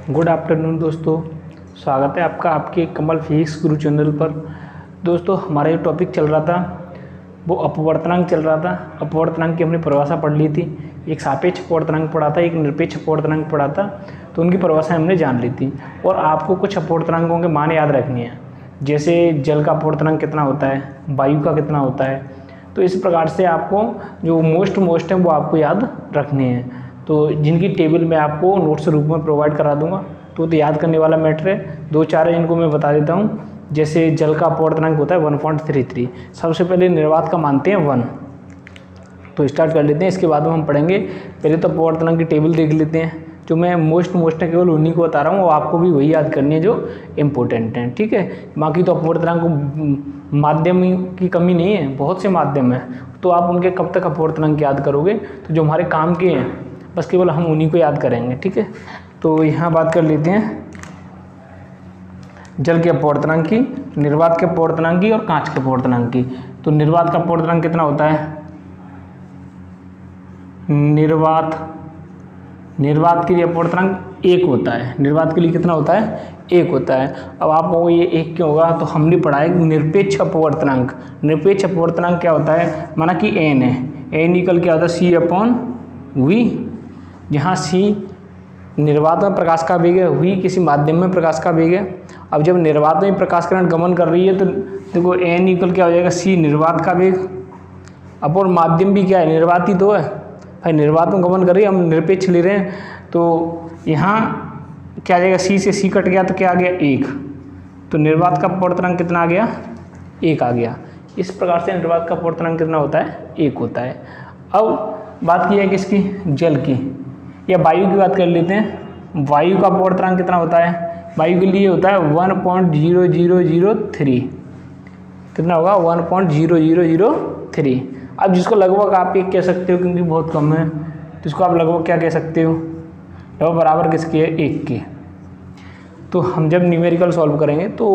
Good afternoon दोस्तों, स्वागत है आपका आपके कमल फिजिक्स गुरु चैनल पर। दोस्तों, हमारा जो टॉपिक चल रहा था वो अपवर्तनांक चल रहा था। अपवर्तनांक की हमने परिभाषा पढ़ ली थी। एक सापेक्ष अपवर्तनांक पढ़ा था, एक निरपेक्ष अपवर्तनांक पढ़ा था, तो उनकी परिभाषा हमने जान ली थी। और आपको कुछ अपवर्तनांकों के मान याद रखनी है, जैसे जल का अपवर्तनांक कितना होता है, वायु का कितना होता है। तो इस प्रकार से आपको जो मोस्ट है वो आपको याद रखने हैं। तो जिनकी टेबल मैं आपको नोट्स रूप में प्रोवाइड करा दूंगा, तो याद करने वाला मैटर है। दो चार है इनको मैं बता देता हूँ। जैसे जल का अपवर्तनांक होता है 1.33। सबसे पहले निर्वात का मानते हैं 1, तो स्टार्ट कर लेते हैं। इसके बाद में हम पढ़ेंगे। पहले तो अपवर्तनांक की टेबल देख लेते हैं। जो मैं मोस्ट है केवल उन्हीं को बता रहा हूँ, और आपको भी वही याद करनी है जो इम्पोर्टेंट हैं, ठीक है। बाकी तो अपवर्तनांक माध्यम की कमी नहीं है, बहुत से माध्यम हैं, तो आप उनके कब तक अपवर्तनांक याद करोगे। तो जो हमारे काम के हैं बस केवल हम उन्हीं को याद करेंगे, ठीक है। तो यहाँ बात कर लेते हैं जल के अपवर्तनांक की, निर्वात के अपवर्तनांक की और कांच के अपवर्तनांक की। तो निर्वात का अपवर्तनांक कितना होता है? निर्वात के लिए अपवर्तनांक 1 होता है। निर्वात के लिए कितना होता है? 1 होता है। अब आपको ये 1 क्यों होगा, तो हमने पढ़ा है निरपेक्ष अपवर्तनांक। निरपेक्ष अपवर्तनांक क्या होता है? माना कि n है, n इक्वल क्या होता है? C/v, जहाँ c निर्वात में प्रकाश का वेग है, v किसी माध्यम में प्रकाश का वेग है। अब जब निर्वात में प्रकाश किरण गमन कर रही है तो देखो n इक्वल क्या हो जाएगा? c निर्वात का वेग, अब और माध्यम भी क्या है? निर्वात ही तो है भाई, निर्वात में गमन कर रही है, हम निरपेक्ष ले रहे हैं। तो यहाँ क्या आ जाएगा? c से c कट गया तो क्या आ गया? 1। तो निर्वात का अपवर्तनांक कितना आ गया? 1 आ गया। इस प्रकार से निर्वात का अपवर्तनांक कितना होता है? 1 होता है। अब बात की है किसकी? जल की या वायु की बात कर लेते हैं। वायु का अपवर्तनांक कितना होता है? वायु के लिए होता है 1.0003। कितना होगा? 1.0003। अब जिसको लगभग आप एक कह सकते हो, क्योंकि बहुत कम है, तो इसको आप लगभग क्या कह सकते हो? लगभग बराबर किसके है? 1 के। तो हम जब न्यूमेरिकल सॉल्व करेंगे तो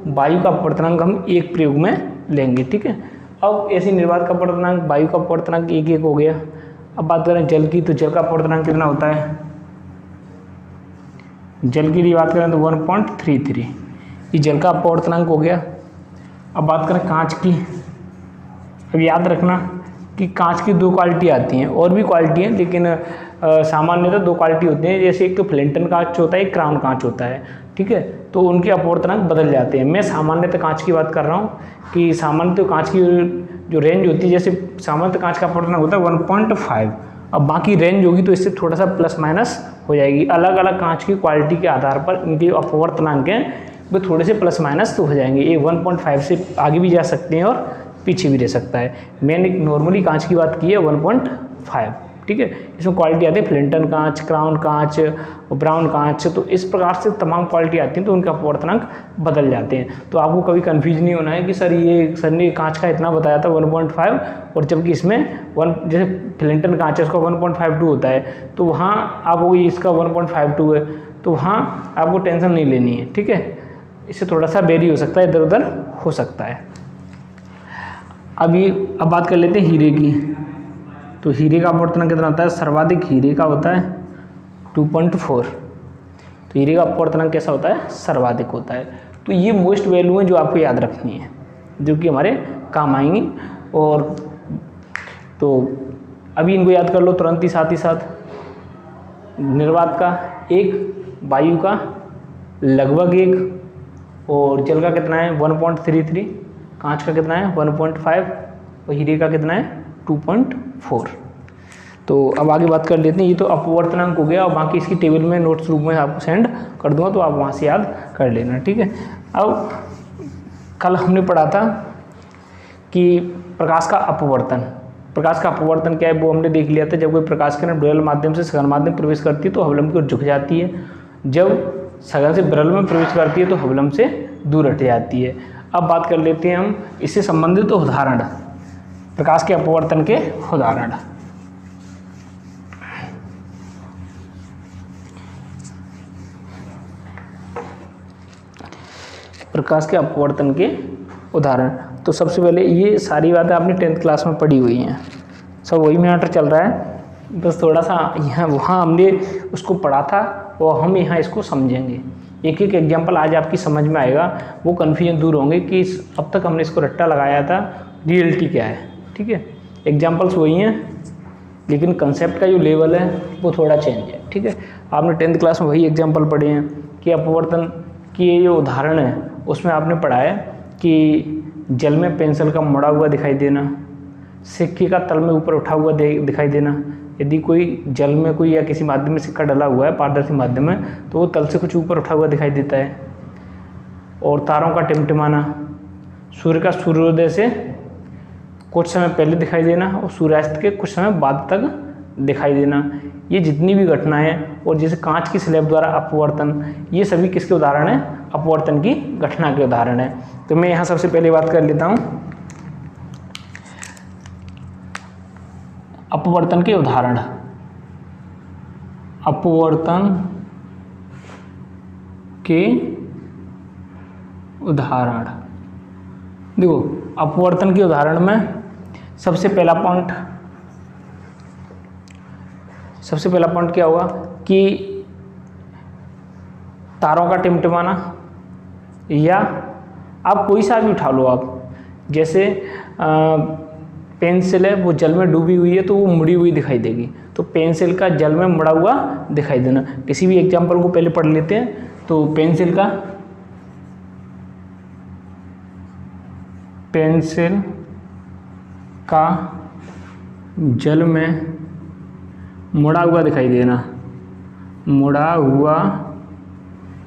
वायु का अपवर्तनांक हम एक प्रयोग में लेंगे, ठीक है। अब ऐसी निर्वात का अपवर्तनांक, वायु का अपवर्तनांक 1 हो गया। अब बात करें जल की, तो जल का अपवर्तनांक कितना होता है? जल के लिए बात करें तो 1.33, ये जल का अपवर्तनांक हो गया। अब बात करें कांच की। अब याद रखना कि कांच की 2 क्वालिटी आती हैं, और भी क्वालिटी हैं, लेकिन सामान्यतः 2 क्वालिटी होती हैं। जैसे एक तो फ्लिंटन कांच होता है, एक क्राउन कांच होता है, ठीक है। तो उनके अपवर्तनांक बदल जाते हैं। मैं सामान्यतः कांच की बात कर रहा हूँ कि सामान्यतः कांच की जो रेंज होती है, जैसे सामान्यतः कांच का अपवर्तनांक होता है 1.5। अब बाकी रेंज होगी तो इससे थोड़ा सा प्लस माइनस हो जाएगी। अलग अलग कांच की क्वालिटी के आधार पर इनके अपवर्तनांक हैं वो थोड़े से प्लस माइनस तो हो जाएंगे। ये 1.5 से आगे भी जा सकते हैं और पीछे भी रह सकता है। मैंने नॉर्मली कांच की बात की है 1.5, ठीक है। इसमें क्वालिटी आती है फ्लिंटन कांच, क्राउन कांच, ब्राउन कांच, तो इस प्रकार से तमाम क्वालिटी आती हैं, तो उनके अपवर्तनांक बदल जाते हैं। तो आपको कभी कंफ्यूज नहीं होना है कि सर ने कांच का इतना बताया था 1.5, और जबकि इसमें जैसे फ्लिंटन कांच है उसका 1.52 होता है, तो वहाँ आपको इसका 1.52 है, तो वहाँ आपको टेंशन नहीं लेनी है, ठीक है। इससे थोड़ा सा वेरी हो सकता है, इधर उधर हो सकता है। अब बात कर लेते हैं हीरे की। तो हीरे का अपवर्तनांक कितना होता है? सर्वाधिक हीरे का होता है 2.4। तो हीरे का अपवर्तनांक कैसा होता है? सर्वाधिक होता है। तो ये मोस्ट वैल्यू है जो आपको याद रखनी है, जो कि हमारे काम आएंगी। और तो अभी इनको याद कर लो तुरंत ही साथ। निर्वात का 1, वायु का लगभग 1, और जल का कितना है? 1.33, कांच का कितना है? 1.5, और हीरे का कितना है? 2.4। तो अब आगे बात कर लेते हैं। ये तो अपवर्तनांक हो गया, और बाकी इसकी टेबल में नोट्स रूप में आपको सेंड कर दूंगा, तो आप वहाँ से याद कर लेना, ठीक है। अब कल हमने पढ़ा था कि प्रकाश का अपवर्तन। प्रकाश का अपवर्तन क्या है वो हमने देख लिया था। जब कोई प्रकाश किरण विरल माध्यम से सघन माध्यम प्रवेश करती है तो हवलम की ओर झुक जाती है। जब सघन से विरल में प्रवेश करती है तो हवलम से दूर हट जाती है। अब बात कर लेते हैं हम इससे संबंधित उदाहरण, प्रकाश के अपवर्तन के उदाहरण। प्रकाश के अपवर्तन के उदाहरण। तो सबसे पहले ये सारी बातें आपने 10th क्लास में पढ़ी हुई हैं, सब वही मैटर चल रहा है। बस थोड़ा सा यहाँ वहाँ हमने उसको पढ़ा था और हम यहाँ इसको समझेंगे। एक एक एग्जाम्पल आज आपकी समझ में आएगा, वो कन्फ्यूजन दूर होंगे कि अब तक हमने इसको रट्टा लगाया था, रियलिटी क्या है। ठीक है, एग्जाम्पल्स वही हैं लेकिन कंसेप्ट का जो लेवल है वो थोड़ा चेंज है। ठीक है, आपने 10th क्लास में वही एग्जाम्पल पढ़े हैं कि अपवर्तन की ये जो उदाहरण है उसमें आपने पढ़ा है कि जल में पेंसिल का मुड़ा हुआ दिखाई देना, सिक्के का तल में ऊपर उठा हुआ दिखाई देना। यदि कोई जल में कोई या किसी माध्यम में सिक्का डला हुआ है पारदर्शी माध्यम में तो वो तल से कुछ ऊपर उठा हुआ दिखाई देता है। और तारों का टिमटिमाना, सूर्य का सूर्योदय से कुछ समय पहले दिखाई देना और सूर्यास्त के कुछ समय बाद तक दिखाई देना। ये जितनी भी घटनाएं हैं और जैसे कांच की स्लैब द्वारा अपवर्तन, ये सभी किसके उदाहरण हैं? अपवर्तन की घटना के उदाहरण है। तो मैं यहाँ सबसे पहले बात कर लेता हूँ अपवर्तन के उदाहरण। अपवर्तन के उदाहरण, देखो अपवर्तन के उदाहरण में सबसे पहला पॉइंट क्या होगा कि तारों का टिमटिमाना, या आप कोई सा भी उठा लो। आप जैसे पेंसिल है वो जल में डूबी हुई है तो वो मुड़ी हुई दिखाई देगी, तो पेंसिल का जल में मुड़ा हुआ दिखाई देना। किसी भी एग्जाम्पल को पहले पढ़ लेते हैं। तो पेंसिल का जल में मुड़ा हुआ दिखाई देना, मुड़ा हुआ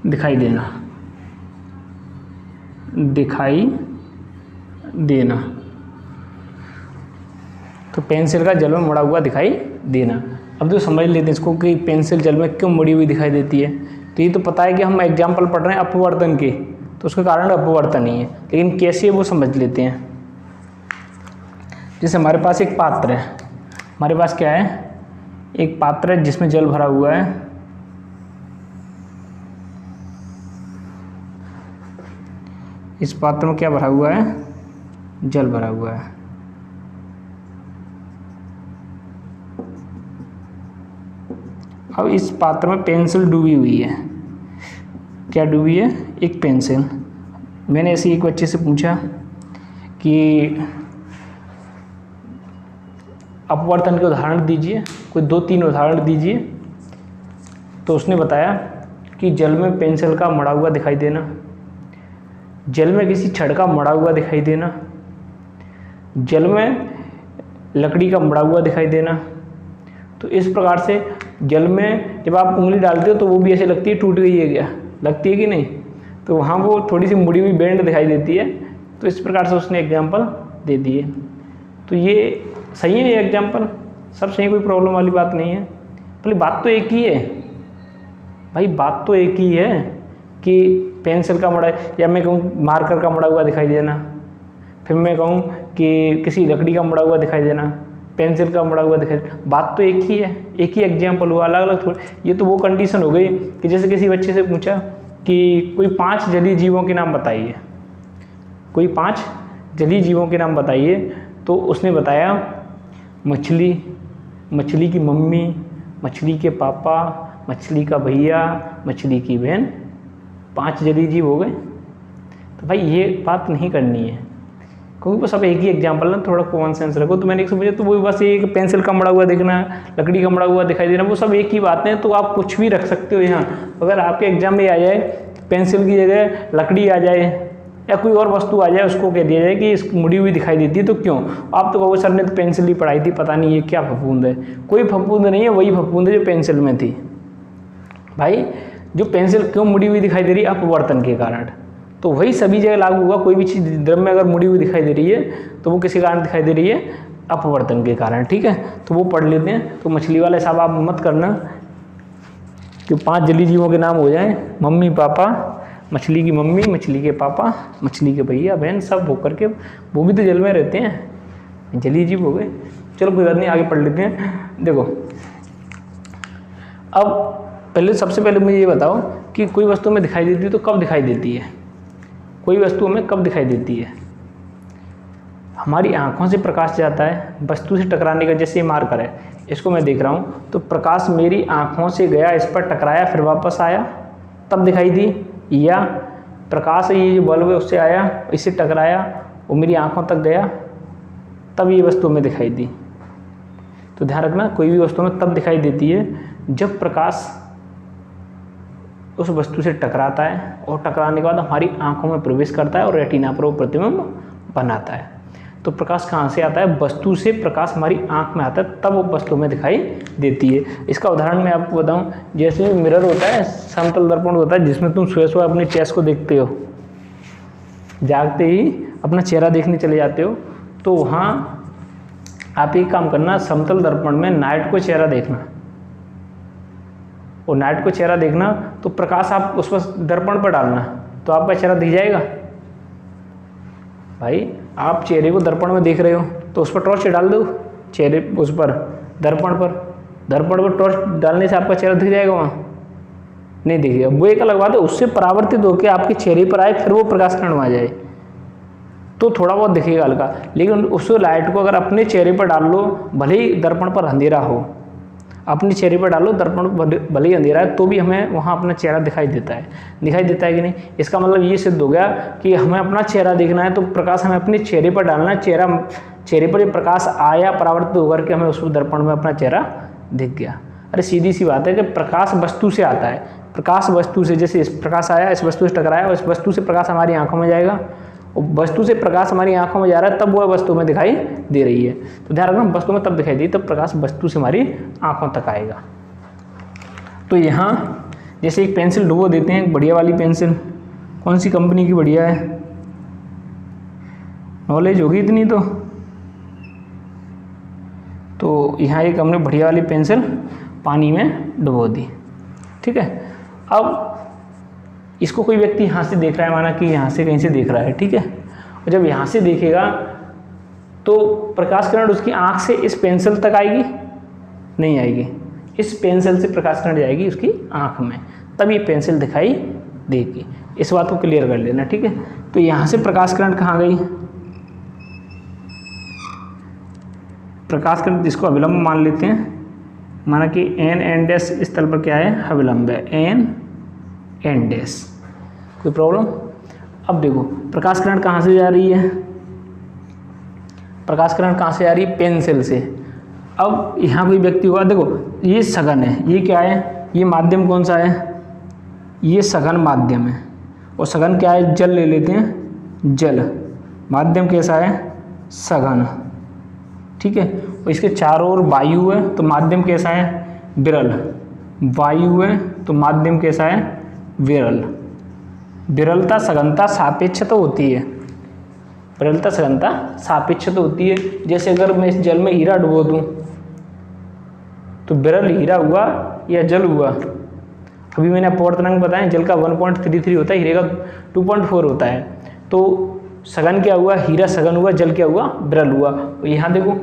दिखाई देना। तो पेंसिल का जल में मुड़ा हुआ दिखाई देना। अब तो समझ लेते हैं इसको कि पेंसिल जल में क्यों मुड़ी हुई दिखाई देती है। तो ये तो पता है कि हम एग्जाम्पल पढ़ रहे हैं अपवर्तन के, तो उसका कारण अपवर्तन ही है, लेकिन कैसे वो समझ लेते हैं। जैसे हमारे पास एक पात्र है, हमारे पास क्या है, एक पात्र है जिसमें जल भरा हुआ है। इस पात्र में क्या भरा हुआ है? जल भरा हुआ है। अब इस पात्र में पेंसिल डूबी हुई है। क्या डूबी है? एक पेंसिल। मैंने ऐसे एक बच्चे से पूछा कि अपवर्तन के उदाहरण दीजिए, कोई 2-3 उदाहरण दीजिए। तो उसने बताया कि जल में पेंसिल का मुड़ा हुआ दिखाई देना, जल में किसी छड़ का मुड़ा हुआ दिखाई देना, जल में लकड़ी का मुड़ा हुआ दिखाई देना। तो इस प्रकार से जल में जब आप उंगली डालते हो तो वो भी ऐसे लगती है टूट गई है, क्या लगती है कि नहीं? तो वहाँ वो थोड़ी सी मुड़ी हुई बेंड दिखाई देती है। तो इस प्रकार से उसने एग्जाम्पल दे दिए। तो ये सही है, ये एग्जाम्पल सब सही, कोई प्रॉब्लम वाली बात नहीं है। पहले बात तो एक ही है भाई, बात तो एक ही है कि पेंसिल का मुड़ा, या मैं कहूँ मार्कर का मुड़ा हुआ दिखाई देना, फिर मैं कहूँ कि किसी लकड़ी का मुड़ा हुआ दिखाई देना, पेंसिल का मुड़ा हुआ दिखाई देना। बात तो एक ही है, एक ही एग्जाम्पल हुआ, अलग अलग थोड़ी। ये तो वो कंडीशन हो गई कि जैसे किसी बच्चे से पूछा कि कोई 5 जलीय जीवों के नाम बताइए, कोई 5 जलीय जीवों के नाम बताइए। तो उसने बताया मछली, मछली की मम्मी, मछली के पापा, मछली का भैया, मछली की बहन, 5 जलीय जीव हो गए। तो भाई ये बात नहीं करनी है, क्योंकि वो सब एक ही एग्जाम्पल है, थोड़ा कॉमन सेंस रखो। तो मैंने एक समझा, तो वो बस एक पेंसिल का मुड़ा हुआ दिखना, लकड़ी का मुड़ा हुआ दिखाई देना, वो सब एक ही बातें हैं। तो आप कुछ भी रख सकते हो यहाँ। अगर आपके एग्जाम में आ जाए पेंसिल की जगह लकड़ी आ जाए या कोई और वस्तु आ जाए, उसको कह दिया जाए कि इस मुड़ी हुई दिखाई देती है, तो क्यों? आप तो कहोगे सर ने तो पेंसिल ही पढ़ाई थी, पता नहीं ये क्या फफूंद है। कोई फफूंद नहीं है, वही फफूंद है जो पेंसिल में थी। भाई जो पेंसिल क्यों मुड़ी हुई दिखाई दे रही है? अपवर्तन के कारण। तो वही सभी जगह लागू हुआ। कोई भी चीज़ द्रव में अगर मुड़ी हुई दिखाई दे रही है तो वो किसी कारण दिखाई दे रही है? अपवर्तन के कारण। ठीक है, तो वो पढ़ लेते हैं। तो मछली वाले साहब आप मत करना कि 5 जलीय जीवों के नाम हो जाएं, मम्मी पापा, मछली की मम्मी, मछली के पापा, मछली के भैया बहन, सब होकर के वो भी तो जल में रहते हैं, जलीय जीव हो गए। चलो कोई बात नहीं, आगे पढ़ लेते हैं। देखो अब पहले सबसे पहले मुझे ये बताओ कि कोई वस्तु में दिखाई देती है तो कब दिखाई देती है? कोई वस्तु हमें कब दिखाई देती है? हमारी आँखों से प्रकाश जाता है वस्तु से टकराने का, जैसे ये मार्कर है, इसको मैं देख रहा हूँ तो प्रकाश मेरी आँखों से गया, इस पर टकराया, फिर वापस आया, तब दिखाई दी, या प्रकाश ये जो बल्ब है उससे आया, इससे टकराया, वो मेरी आँखों तक गया, तब ये वस्तु में दिखाई दी। तो ध्यान रखना, कोई भी वस्तु में तब दिखाई देती है जब प्रकाश उस वस्तु से टकराता है और टकराने के बाद हमारी आंखों में प्रवेश करता है और रेटिना पर वो प्रतिबिंब बनाता है। तो प्रकाश कहाँ से आता है? वस्तु से प्रकाश हमारी आंख में आता है, तब वो वस्तु में दिखाई देती है। इसका उदाहरण मैं आपको बताऊं, जैसे मिरर होता है, समतल दर्पण होता है, जिसमें तुम सुबह सुबह अपने चेहरे को देखते हो, जागते ही अपना चेहरा देखने चले जाते हो, तो वहाँ आप एक काम करना, समतल दर्पण में नाइट को चेहरा देखना, और नाइट को चेहरा देखना तो प्रकाश आप उस पर दर्पण पर डालना, तो आपका चेहरा दिख जाएगा। भाई आप चेहरे को दर्पण में देख रहे हो तो उस पर टॉर्च डाल दो, चेहरे उस पर दर्पण पर टॉर्च डालने से आपका चेहरा दिख जाएगा? वहाँ नहीं दिखेगा। वो एक अलग बात है, उससे परावर्तित होकर आपके चेहरे पर आए, फिर वो प्रकाश किरण आ जाए तो थोड़ा बहुत दिखेगा हल्का, लेकिन उस लाइट को अगर अपने चेहरे पर डाल लो, भले ही दर्पण पर अंधेरा हो, अपने चेहरे पर डालो, दर्पण भले ही अंधेरा है तो भी हमें वहाँ अपना चेहरा दिखाई देता है कि नहीं। इसका मतलब ये सिद्ध हो गया कि हमें अपना चेहरा देखना है तो प्रकाश हमें अपने चेहरे पर डालना है, चेहरे पर ये प्रकाश आया, परावर्तित होकर के हमें उस दर्पण में अपना चेहरा दिख गया। अरे सीधी सी बात है कि प्रकाश वस्तु से आता है, प्रकाश वस्तु से, जैसे इस प्रकाश आया, इस वस्तु से टकराया और इस वस्तु से प्रकाश हमारी आंखों में जाएगा, और वस्तु से प्रकाश हमारी आंखों में जा रहा है, तब वह वस्तु में दिखाई दे रही है। तो ध्यान रखना, वस्तु में तब दिखाई दी तब प्रकाश वस्तु से हमारी आंखों तक आएगा। तो यहाँ जैसे एक पेंसिल डुबो देते हैं, एक बढ़िया वाली पेंसिल, कौन सी कंपनी की बढ़िया है, नॉलेज होगी इतनी तो यहाँ एक हमने बढ़िया वाली पेंसिल पानी में डुबो दी, ठीक है। अब इसको कोई व्यक्ति यहाँ से देख रहा है, माना कि यहाँ से कहीं से देख रहा है, ठीक है, और जब यहाँ से देखेगा तो प्रकाश किरण उसकी आँख से इस पेंसिल तक आएगी? नहीं आएगी, इस पेंसिल से प्रकाश किरण जाएगी उसकी आँख में, तब ये पेंसिल दिखाई देगी। इस बात को क्लियर कर लेना, ठीक है। तो यहाँ से प्रकाश किरण कहाँ गई? प्रकाश किरण जिसको अविलंब मान लेते हैं, माना कि एन एन डैश इस तल पर क्या है? अविलंब है, एन एन डैश। कोई प्रॉब्लम? अब देखो प्रकाश किरण कहाँ से जा रही है? प्रकाश किरण कहाँ से आ रही है? पेंसिल से। अब यहाँ कोई व्यक्ति होगा, देखो ये सघन है, ये क्या है? ये माध्यम कौन सा है? ये सघन माध्यम है, और सघन क्या है? जल ले लेते हैं, जल। माध्यम कैसा है? सघन, ठीक है। और इसके चारों ओर वायु है तो माध्यम कैसा है? विरल। वायु है तो माध्यम कैसा है? विरल। विरलता सघनता सापेक्ष तो होती है, विरलता सघनता सापेक्ष तो होती है। जैसे अगर मैं इस जल में हीरा डुबो दूँ तो विरल हीरा हुआ या जल हुआ? अभी मैंने अपवर्तनांक बताया, जल का 1.33 होता है, हीरे का 2.4 होता है। तो सघन क्या हुआ? हीरा सघन हुआ, जल क्या हुआ? विरल हुआ। तो यहाँ देखो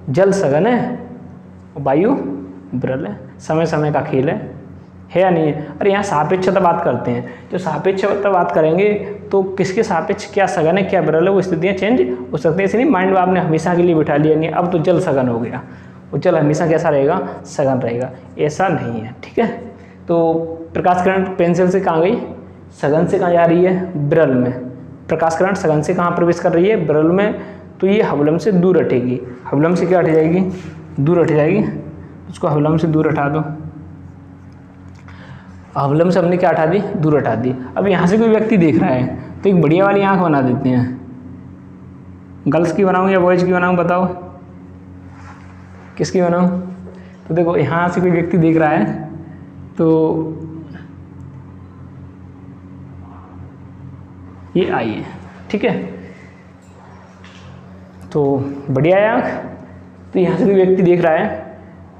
जल सघन है, वायु विरल है, समय समय का खेल है या नहीं है? अरे यहाँ सापेक्षता बात करते हैं, जो सापेक्षता बात करेंगे तो किसके सापेक्ष क्या सघन है क्या विरल है, वो स्थितियाँ चेंज हो सकती है। इसलिए माइंड में आपने हमेशा के लिए बिठा लिया नहीं, अब तो जल सघन हो गया, वो जल हमेशा कैसा रहेगा? सघन रहेगा, ऐसा नहीं है, ठीक है। तो प्रकाश किरण पेंसिल से कहाँ गई? सघन से कहाँ जा रही है? विरल में। प्रकाश किरण सघन से कहाँ प्रवेश कर रही है? विरल में। तो ये हवलम से दूर हटेगी, हवलम से क्या हट जाएगी? दूर हट जाएगी। उसको हवलम से दूर हटा दो, हवलम से हमने क्या हटा दी? दूर हटा दी। अब यहाँ से कोई व्यक्ति देख रहा है तो एक बढ़िया वाली आँख बना देते हैं। गर्ल्स की बनाऊँ या बॉयज़ की बनाऊँ, बताओ किसकी बनाऊँ? तो देखो यहाँ से कोई व्यक्ति देख रहा है तो ये आई है, ठीक है। तो बढ़िया है आँख। तो यहाँ से कोई व्यक्ति देख रहा है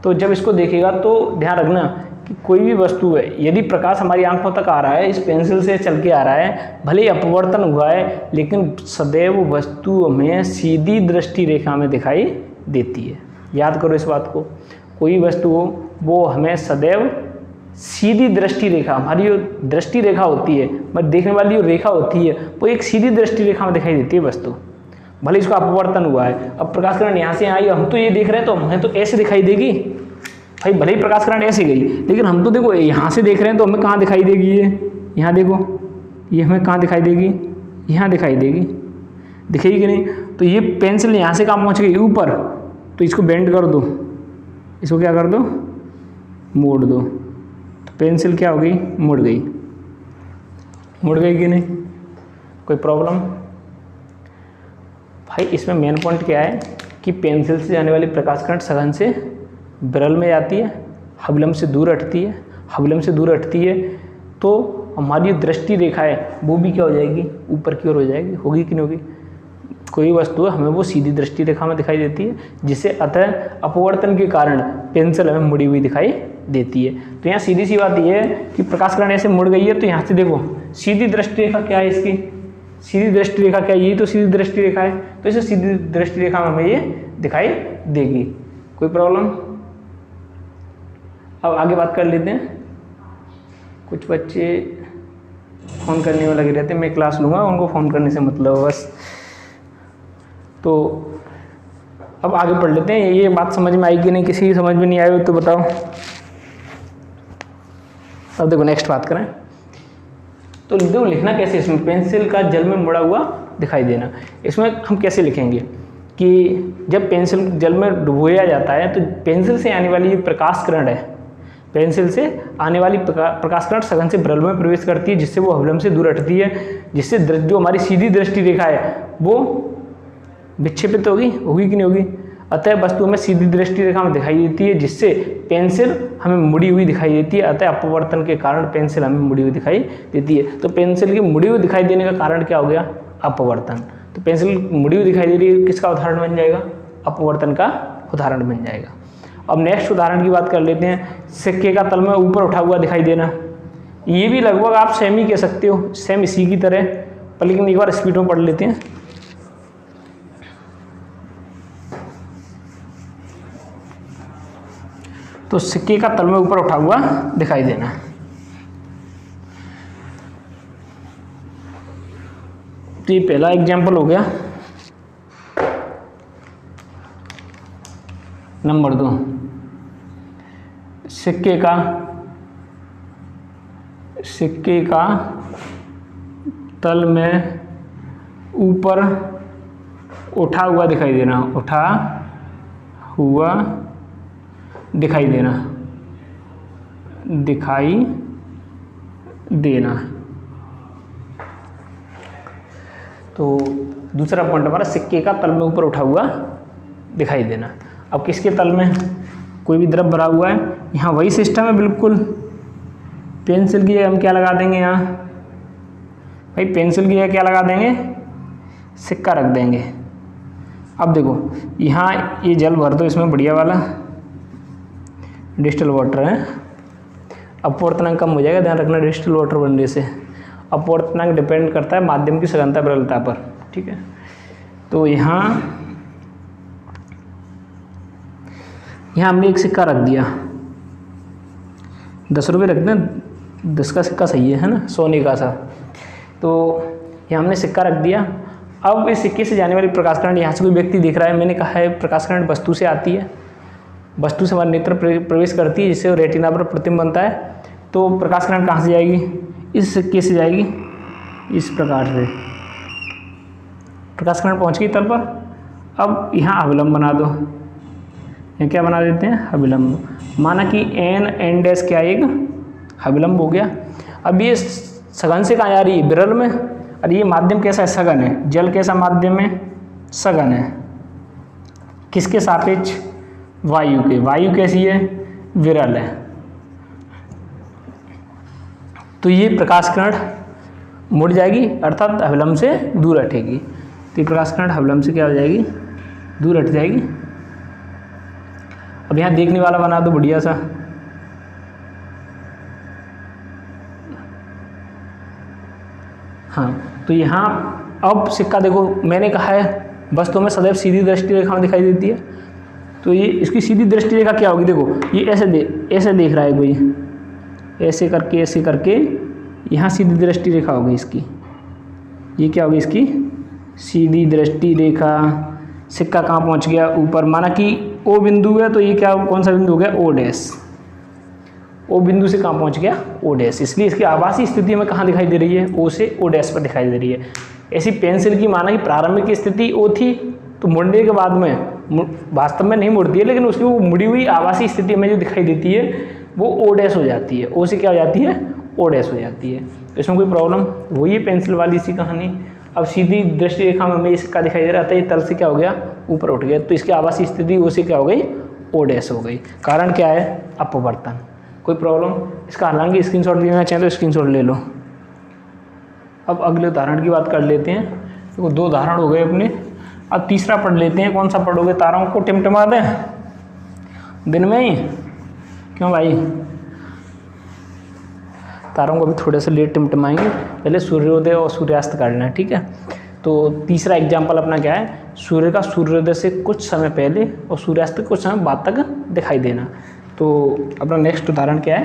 तो जब इसको देखेगा तो ध्यान रखना कि कोई भी वस्तु है, यदि प्रकाश हमारी आंखों तक आ रहा है, इस पेंसिल से चल के आ रहा है, भले ही अपवर्तन हुआ है, लेकिन सदैव वस्तु हमें सीधी दृष्टि रेखा में दिखाई देती है। याद करो इस बात को, कोई वस्तु हो वो हमें सदैव सीधी दृष्टि रेखा, हमारी जो दृष्टि रेखा होती है, मतलब देखने वाली जो रेखा होती है, वो एक सीधी दृष्टि रेखा में दिखाई देती है वस्तु। भले इसका अपवर्तन हुआ है। अब प्रकाश किरण यहाँ से आई, हम तो ये देख रहे हैं तो हमें तो ऐसे दिखाई देगी भाई, भले ही प्रकाश किरण ऐसे गई, लेकिन हम तो देखो यहाँ से देख रहे हैं तो हमें कहाँ दिखाई देगी, ये यहाँ देखो, ये हमें कहाँ दिखाई देगी, यहाँ दिखाई देगी, दिखेगी कि नहीं। तो ये पेंसिल यहाँ से कहाँ पहुँच गई, ऊपर, तो इसको बेंड कर दो, इसको क्या कर दो, मोड़ दो, तो पेंसिल क्या हो गई, मुड़ गई, मुड़ गई कि नहीं, कोई प्रॉब्लम। भाई इसमें मेन पॉइंट क्या है कि पेंसिल से जाने वाली प्रकाश किरण सघन से विरल में जाती है, हबलम से दूर हटती है, हबलम से दूर हटती है तो हमारी दृष्टि रेखा है वो भी क्या हो जाएगी, ऊपर की ओर हो जाएगी, होगी कि नहीं होगी। कोई वस्तु है हमें वो सीधी दृष्टि रेखा में दिखाई देती है, जिससे अतः अपवर्तन के कारण पेंसिल हमें मुड़ी हुई दिखाई देती है। तो यहाँ सीधी सी बात यह है कि प्रकाश किरण ऐसे मुड़ गई है, तो यहाँ से देखो सीधी दृष्टि रेखा क्या है इसकी, सीधी दृष्टि रेखा क्या है, ये तो सीधी दृष्टि रेखा है, तो इसे सीधी दृष्टि रेखा में हमें ये दिखाई देगी। कोई प्रॉब्लम। अब आगे बात कर लेते हैं। कुछ बच्चे फ़ोन करने में लगे रहते हैं, मैं क्लास लूँगा, उनको फ़ोन करने से मतलब बस। तो अब आगे पढ़ लेते हैं। ये बात समझ में आई कि नहीं, किसी की समझ में नहीं आई हो तो बताओ। अब देखो नेक्स्ट बात करें तो देखो लिखना कैसे, इसमें पेंसिल का जल में मुड़ा हुआ दिखाई देना। इसमें हम कैसे लिखेंगे कि जब पेंसिल जल में डुबोया जाता है तो पेंसिल से आने वाली प्रकाश किरण है, पेंसिल से आने वाली प्रकाश किरण सघन से विरल में प्रवेश करती है, जिससे वो हबलम से दूर हटती है, जिससे जो हमारी सीधी दृष्टि रेखा है वो विक्षेपित होगी कि नहीं होगी। अतः वस्तु में सीधी दृष्टि रेखा में दिखाई देती है, जिससे पेंसिल हमें मुड़ी हुई दिखाई देती है। अतः अपवर्तन के कारण पेंसिल हमें मुड़ी हुई दिखाई देती है। तो पेंसिल की मुड़ी हुई दिखाई देने का कारण क्या हो गया, अपवर्तन। तो पेंसिल मुड़ी हुई दिखाई दे रही है, किसका उदाहरण बन जाएगा, अपवर्तन का उदाहरण बन जाएगा। अब नेक्स्ट उदाहरण की बात कर लेते हैं। सिक्के का तल में ऊपर उठा हुआ दिखाई देना, ये भी लगभग आप सेम ही कह सकते हो, सेम इसी की तरह, पर लेकिन एक बार स्पीड में पढ़ लेते हैं। तो सिक्के का तल में ऊपर उठा हुआ दिखाई देना, तो ये पहला एग्जाम्पल हो गया। नंबर 2, सिक्के का तल में ऊपर उठा हुआ दिखाई देना, उठा हुआ दिखाई देना, दिखाई देना। तो दूसरा पॉइंट हमारा सिक्के का तल में ऊपर उठा हुआ दिखाई देना। अब किसके तल में, कोई भी द्रव भरा हुआ है, यहाँ वही सिस्टम है बिल्कुल। पेंसिल की जगह हम क्या लगा देंगे, यहाँ भाई पेंसिल की जगह क्या लगा देंगे, सिक्का रख देंगे। अब देखो यहाँ ये जल भर दो इसमें बढ़िया वाला, डिस्टिल वाटर है। अपवर्तनांक कम हो जाएगा, ध्यान रखना डिस्टिल वाटर बनने से। अपवर्तनांक डिपेंड करता है माध्यम की सघनता विरलता पर, ठीक है। तो यहाँ हमने एक सिक्का रख दिया, 10 रुपये रख दें, 10 का सिक्का सही है ना, सोने का सा। तो यहाँ हमने सिक्का रख दिया। अब इस सिक्के से जाने वाली प्रकाश किरण, यहाँ से कोई व्यक्ति देख रहा है, मैंने कहा है प्रकाश किरण वस्तु से आती है, वस्तु से हमारे नेत्र प्रवेश करती है, जिससे रेटिना पर प्रतिबिंब बनता है। तो प्रकाश किरण कहाँ से जाएगी, इस सिक्के से जाएगी, इस प्रकार से प्रकाश किरण पहुँच गई तल पर। अब यहाँ अभिलंब बना दो, यहाँ क्या बना देते हैं, अभिलंब। माना कि एन डैश क्या एक अभिलंब हो गया। अब ये सघन से कहाँ जा रही है, विरल में, और ये माध्यम कैसा है, सघन है। जल कैसा माध्यम है, सघन है। किसके सापेक्ष, वायु के। वायु कैसी है, विरल है। तो ये प्रकाश किरण मुड़ जाएगी, अर्थात अभिलंब से दूर हटेगी। तो ये प्रकाश किरण अभिलंब से क्या हो जाएगी, दूर हट जाएगी। अब यहाँ देखने वाला बना दो बढ़िया सा, हाँ। तो यहाँ अब सिक्का देखो, मैंने कहा है वस्तु में सदैव सीधी दृष्टि रेखा में दिखाई देती है। तो ये इसकी सीधी दृष्टि रेखा क्या होगी, देखो ये ऐसे देख रहा है कोई, ऐसे करके यहाँ सीधी दृष्टि रेखा होगी इसकी। ये क्या होगी, इसकी सीधी दृष्टि रेखा, सिक्का कहाँ पहुँच गया, ऊपर। माना कि ओ बिंदु है तो ये क्या, कौन सा बिंदु हो गया, ओ डैश। ओ बिंदु से कहाँ पहुँच गया, ओ डैश। इसलिए इसकी आभासी स्थिति में कहाँ दिखाई दे रही है, ओ से ओ डैश पर दिखाई दे रही है। ऐसी पेंसिल की माना कि प्रारंभिक स्थिति ओ थी, तो मुड़ने के बाद में वास्तव में नहीं मुड़ती है, लेकिन उसकी वो मुड़ी हुई आभासी स्थिति में जो दिखाई देती है वो ओ डैश हो जाती है। ओ से क्या हो जाती है, ओ डैश हो जाती है। इसमें कोई प्रॉब्लम, वही है पेंसिल वाली सी कहानी। अब सीधी दृष्टि रेखा में हमें इसका दिखाई दे रहा था, ये तल से क्या हो गया, ऊपर उठ गया, तो इसकी आभासी स्थिति ओ से क्या हो गई, ओ डैश हो गई। कारण क्या है, अपवर्तन। कोई प्रॉब्लम, इसका हालांकि स्क्रीनशॉट लेना चाहें तो स्क्रीनशॉट ले लो। अब अगले उदाहरण की बात कर लेते हैं। तो दो उदाहरण हो गए अपने, अब तीसरा पढ़ लेते हैं। कौन सा पढ़ोगे, तारों को टिमटिमा दें दिन में ही, क्यों भाई, तारों को भी थोड़े से लेट टिमटिमाएंगे, पहले सूर्योदय और सूर्यास्त कर लेना, ठीक है। तो तीसरा एग्जाम्पल अपना क्या है, सूर्य का सूर्योदय से कुछ समय पहले और सूर्यास्त के कुछ समय बाद तक दिखाई देना। तो अपना नेक्स्ट उदाहरण क्या है,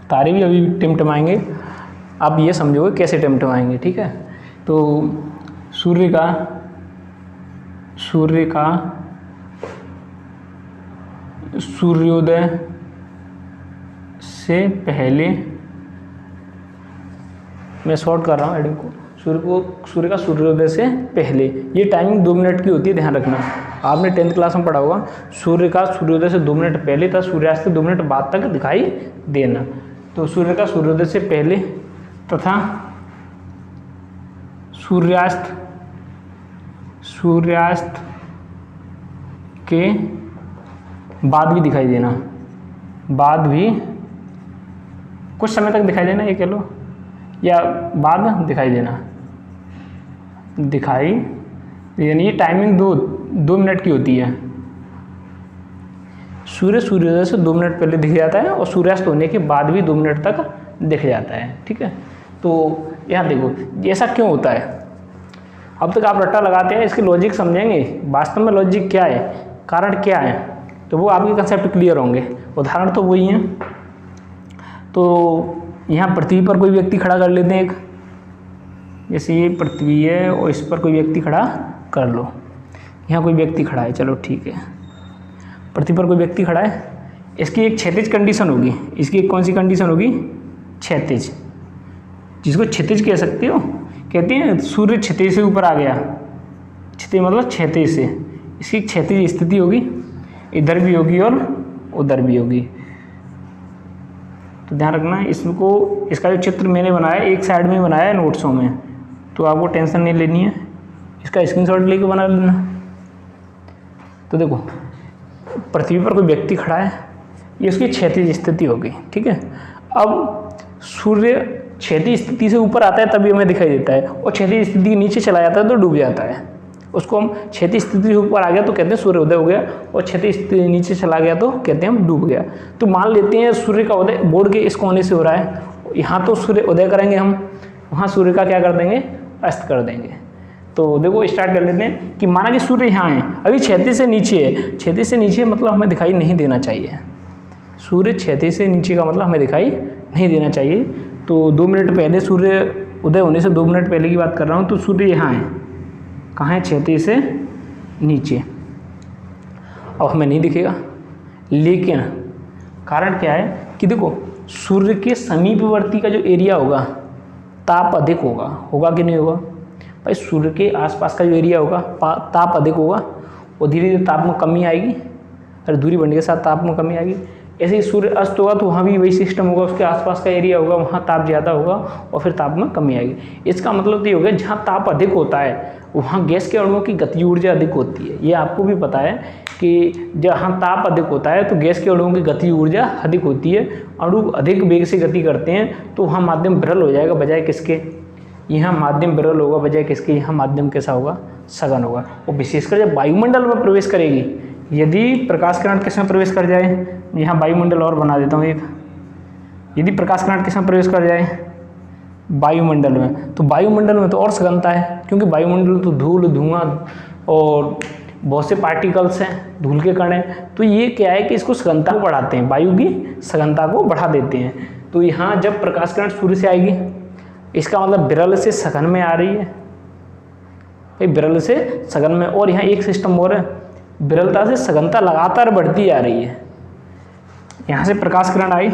तारे भी अभी टिमटिमाएंगे, आप ये समझोगे कैसे टिमटिमाएंगे, ठीक है। तो सूर्य का सूर्योदय से पहले, मैं शॉर्ट कर रहा हूँ हेडिंग को, सूर्य का सूर्योदय से पहले, ये टाइमिंग 2 मिनट की होती है, ध्यान रखना। आपने 10th क्लास में पढ़ा होगा, सूर्य का सूर्योदय से 2 मिनट पहले तथा सूर्यास्त से 2 मिनट बाद तक दिखाई देना। तो सूर्य का सूर्योदय से पहले तथा सूर्यास्त के बाद भी दिखाई देना, बाद भी कुछ समय तक दिखाई देना, ये कह लो, या बाद दिखाई देना, दिखाई, यानी ये टाइमिंग 2 मिनट की होती है। सूर्य सूर्योदय से 2 मिनट पहले दिख जाता है और सूर्यास्त होने के बाद भी 2 मिनट तक दिख जाता है, ठीक है। तो यहाँ देखो ऐसा क्यों होता है, अब तक आप रट्टा लगाते हैं, इसकी लॉजिक समझेंगे वास्तव में लॉजिक क्या है, कारण क्या है, तो वो आपके कंसेप्ट क्लियर होंगे। उदाहरण तो वही हैं। तो यहाँ पृथ्वी पर कोई व्यक्ति खड़ा कर लेते हैं एक, जैसे ये पृथ्वी है और इस पर कोई व्यक्ति खड़ा कर लो, यहाँ कोई व्यक्ति खड़ा है, चलो ठीक है, पृथ्वी पर कोई व्यक्ति खड़ा है, इसकी एक क्षैतिज कंडीशन होगी, इसकी एक कौन सी कंडीशन होगी, क्षैतिज, जिसको क्षैतिज कह सकते हो, कहते हैं सूर्य क्षैतिज से ऊपर आ गया, क्षैतिज मतलब क्षैतिज से, इसकी क्षैतिज स्थिति होगी, इधर भी होगी और उधर भी होगी। तो ध्यान रखना इसको, इसका जो चित्र मैंने बनाया एक साइड में बनाया है नोट्सों में, तो आपको टेंशन नहीं लेनी है, इसका स्क्रीनशॉट लेके बना लेना। तो देखो पृथ्वी पर कोई व्यक्ति खड़ा है, ये उसकी क्षैतिज स्थिति होगी, ठीक है। अब सूर्य क्षैतिज स्थिति से ऊपर आता है तभी हमें दिखाई देता है, और क्षैतिज स्थिति के नीचे चला जाता है तो डूब जाता है, उसको हम क्षैतिज स्थिति से ऊपर आ गया तो कहते हैं सूर्योदय हो गया, और क्षैतिज स्थिति नीचे चला गया तो कहते हैं हम डूब गया। तो मान लेते हैं सूर्य का उदय बोर्ड के इस कोने से हो रहा है, यहाँ तो सूर्य उदय करेंगे हम, वहाँ सूर्य का क्या कर देंगे, अस्त कर देंगे। तो देखो स्टार्ट कर लेते हैं कि माना कि सूर्य यहाँ है, अभी क्षैतिज से नीचे है, क्षैतिज से नीचे मतलब हमें दिखाई नहीं देना चाहिए, सूर्य क्षैतिज से नीचे का मतलब हमें दिखाई नहीं देना चाहिए। तो 2 मिनट पहले सूर्य उदय होने से 2 मिनट पहले की बात कर रहा हूँ, तो सूर्य यहाँ है, कहाँ है, क्षैतिज से नीचे, अब हमें नहीं दिखेगा। लेकिन कारण क्या है कि देखो सूर्य के समीपवर्ती का जो एरिया होगा ताप अधिक होगा, होगा कि नहीं होगा भाई, सूर्य के आसपास का जो एरिया होगा ताप अधिक होगा और धीरे धीरे ताप में कमी आएगी, और दूरी बढ़ने के साथ ताप में कमी आएगी। ऐसे ही सूर्य अस्त होगा तो वहाँ भी वही सिस्टम होगा, उसके आसपास का एरिया होगा वहाँ ताप ज़्यादा होगा और फिर ताप में कमी आएगी। इसका मतलब तो ये हो गया जहाँ ताप अधिक होता है वहाँ गैस के अणुओं की गति ऊर्जा अधिक होती है। ये आपको भी पता है कि जहाँ ताप अधिक होता है तो गैस के अणुओं की गति ऊर्जा अधिक होती है, अणु अधिक वेग से गति करते हैं तो वहाँ माध्यम विरल हो जाएगा बजाय किसके, यहाँ माध्यम विरल होगा बजाय किसके, यहाँ माध्यम कैसा होगा, सघन होगा। और विशेषकर जब वायुमंडल में प्रवेश करेगी, यदि प्रकाश किरण किसमें प्रवेश कर जाए, यहाँ वायुमंडल और बना देता हूँ एक, यदि प्रकाश किरण किसमें प्रवेश कर जाए, वायुमंडल में, तो वायुमंडल में तो और सघनता है, क्योंकि वायुमंडल तो धूल धुआं और बहुत से पार्टिकल्स हैं, धूल के कण हैं, तो ये क्या है कि इसको सघनता को बढ़ाते हैं, वायु की सघनता को बढ़ा देते हैं। तो यहाँ जब प्रकाश किरण सूर्य से आएगी, इसका मतलब विरल से सघन में आ रही है, भाई विरल से सघन में। और यहाँ एक सिस्टम और है, विरलता से सघनता लगातार बढ़ती जा रही है। यहाँ से प्रकाश किरण आई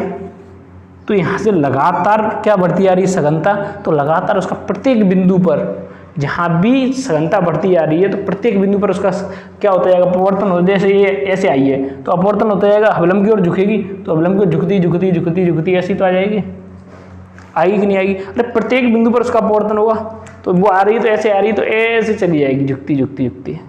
तो यहाँ से लगातार क्या बढ़ती जा रही है, सघनता। तो लगातार उसका प्रत्येक बिंदु पर जहाँ भी सघनता बढ़ती जा रही है तो प्रत्येक बिंदु पर उसका क्या होता जाएगा, अपवर्तन हो। जैसे ये ऐसे आई है तो अपवर्तन होता जाएगा, हबलम की ओर झुकेगी तो हबलम की ओर झुकती झुकती झुकती झुकती ऐसी तो आ जाएगी, आएगी कि नहीं आएगी। अरे प्रत्येक बिंदु पर उसका अपवर्तन होगा, तो वो आ रही है तो ऐसे आ रही है तो ऐसे चली जाएगी, झुकती झुकती झुकती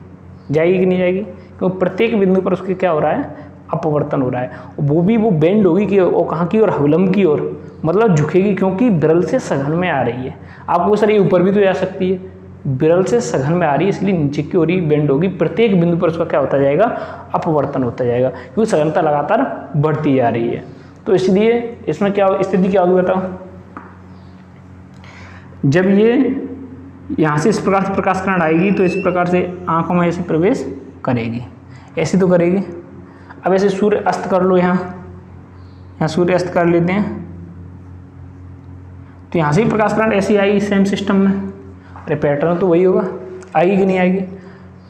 जाएगी कि नहीं जाएगी, क्योंकि प्रत्येक बिंदु पर उसके क्या हो रहा है, अपवर्तन हो रहा है। वो भी वो बेंड होगी कि वो कहाँ की ओर, हबलम की ओर, मतलब झुकेगी, क्योंकि विरल से सघन में आ रही है। आपको सर ये ऊपर भी तो जा सकती है, विरल से सघन में आ रही है इसलिए नीचे की ओर ही बेंड होगी, प्रत्येक बिंदु पर उसका क्या होता जाएगा, अपवर्तन होता जाएगा, क्योंकि सघनता लगातार बढ़ती जा रही है। तो इसलिए इसमें क्या स्थिति क्या होगी बताओ, जब ये यहाँ से इस प्रकार से प्रकाश किरण आएगी तो इस प्रकार से आंखों में ऐसे प्रवेश करेगी, ऐसी तो करेगी। अब ऐसे सूर्य अस्त कर लो, यहाँ सूर्य अस्त कर लेते हैं तो यहाँ से ही प्रकाश किरण ऐसी आएगी सेम सिस्टम में। अरे पैटर्न तो वही होगा, आएगी कि नहीं आएगी।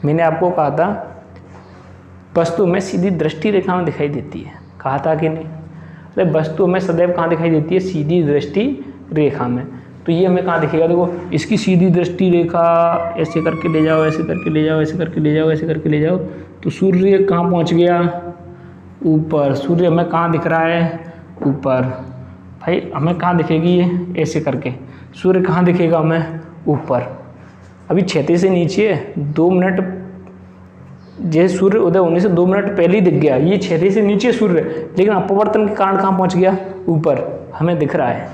मैंने आपको कहा था वस्तु में सीधी दृष्टि रेखा में दिखाई देती है, कहा था कि नहीं। अरे वस्तु में सदैव कहाँ दिखाई देती है, सीधी दृष्टि रेखा में। तो ये हमें कहाँ दिखेगा, देखो इसकी सीधी दृष्टि रेखा ऐसे करके ले जाओ, ऐसे करके ले जाओ, ऐसे करके ले जाओ, ऐसे करके ले जाओ, तो सूर्य कहाँ पहुँच गया, ऊपर। सूर्य हमें कहाँ दिख रहा है, ऊपर। भाई हमें कहाँ दिखेगी ये, ऐसे करके। सूर्य कहाँ दिखेगा हमें, ऊपर। अभी क्षैतिज से नीचे 2 मिनट, जैसे सूर्य उदय होने से 2 मिनट पहले ही दिख गया, ये क्षैतिज से नीचे सूर्य, लेकिन अपवर्तन के कारण कहाँ पहुँच गया, ऊपर, हमें दिख रहा है।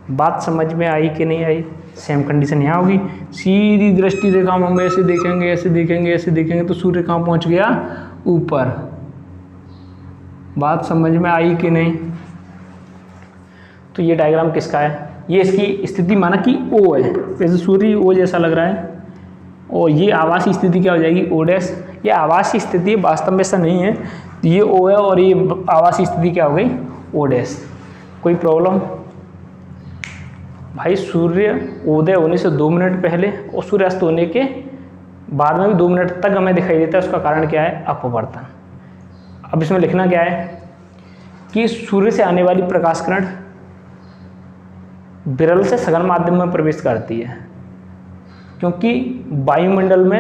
बात समझ में आई कि नहीं आई। सेम कंडीशन यहाँ होगी, सीधी दृष्टि रेखा में हम ऐसे देखेंगे, ऐसे देखेंगे, ऐसे देखेंगे, तो सूर्य कहाँ पहुँच गया, ऊपर। बात समझ में आई कि नहीं। तो ये डायग्राम किसका है, ये इसकी स्थिति माना कि ओ है, वैसे सूर्य ओ जैसा लग रहा है, और ये आवासीय स्थिति क्या हो जाएगी, ओ डैश। ये आवासीय स्थिति वास्तव में ऐसा नहीं है, ये ओ है और ये आवासीय स्थिति क्या हो गई, ओ डैश। कोई प्रॉब्लम। भाई सूर्य उदय होने से 2 मिनट पहले और सूर्यास्त होने के बाद में भी 2 मिनट तक हमें दिखाई देता है, उसका कारण क्या है, अपवर्तन। अब इसमें लिखना क्या है कि सूर्य से आने वाली प्रकाश किरण विरल से सघन माध्यम में प्रवेश करती है, क्योंकि वायुमंडल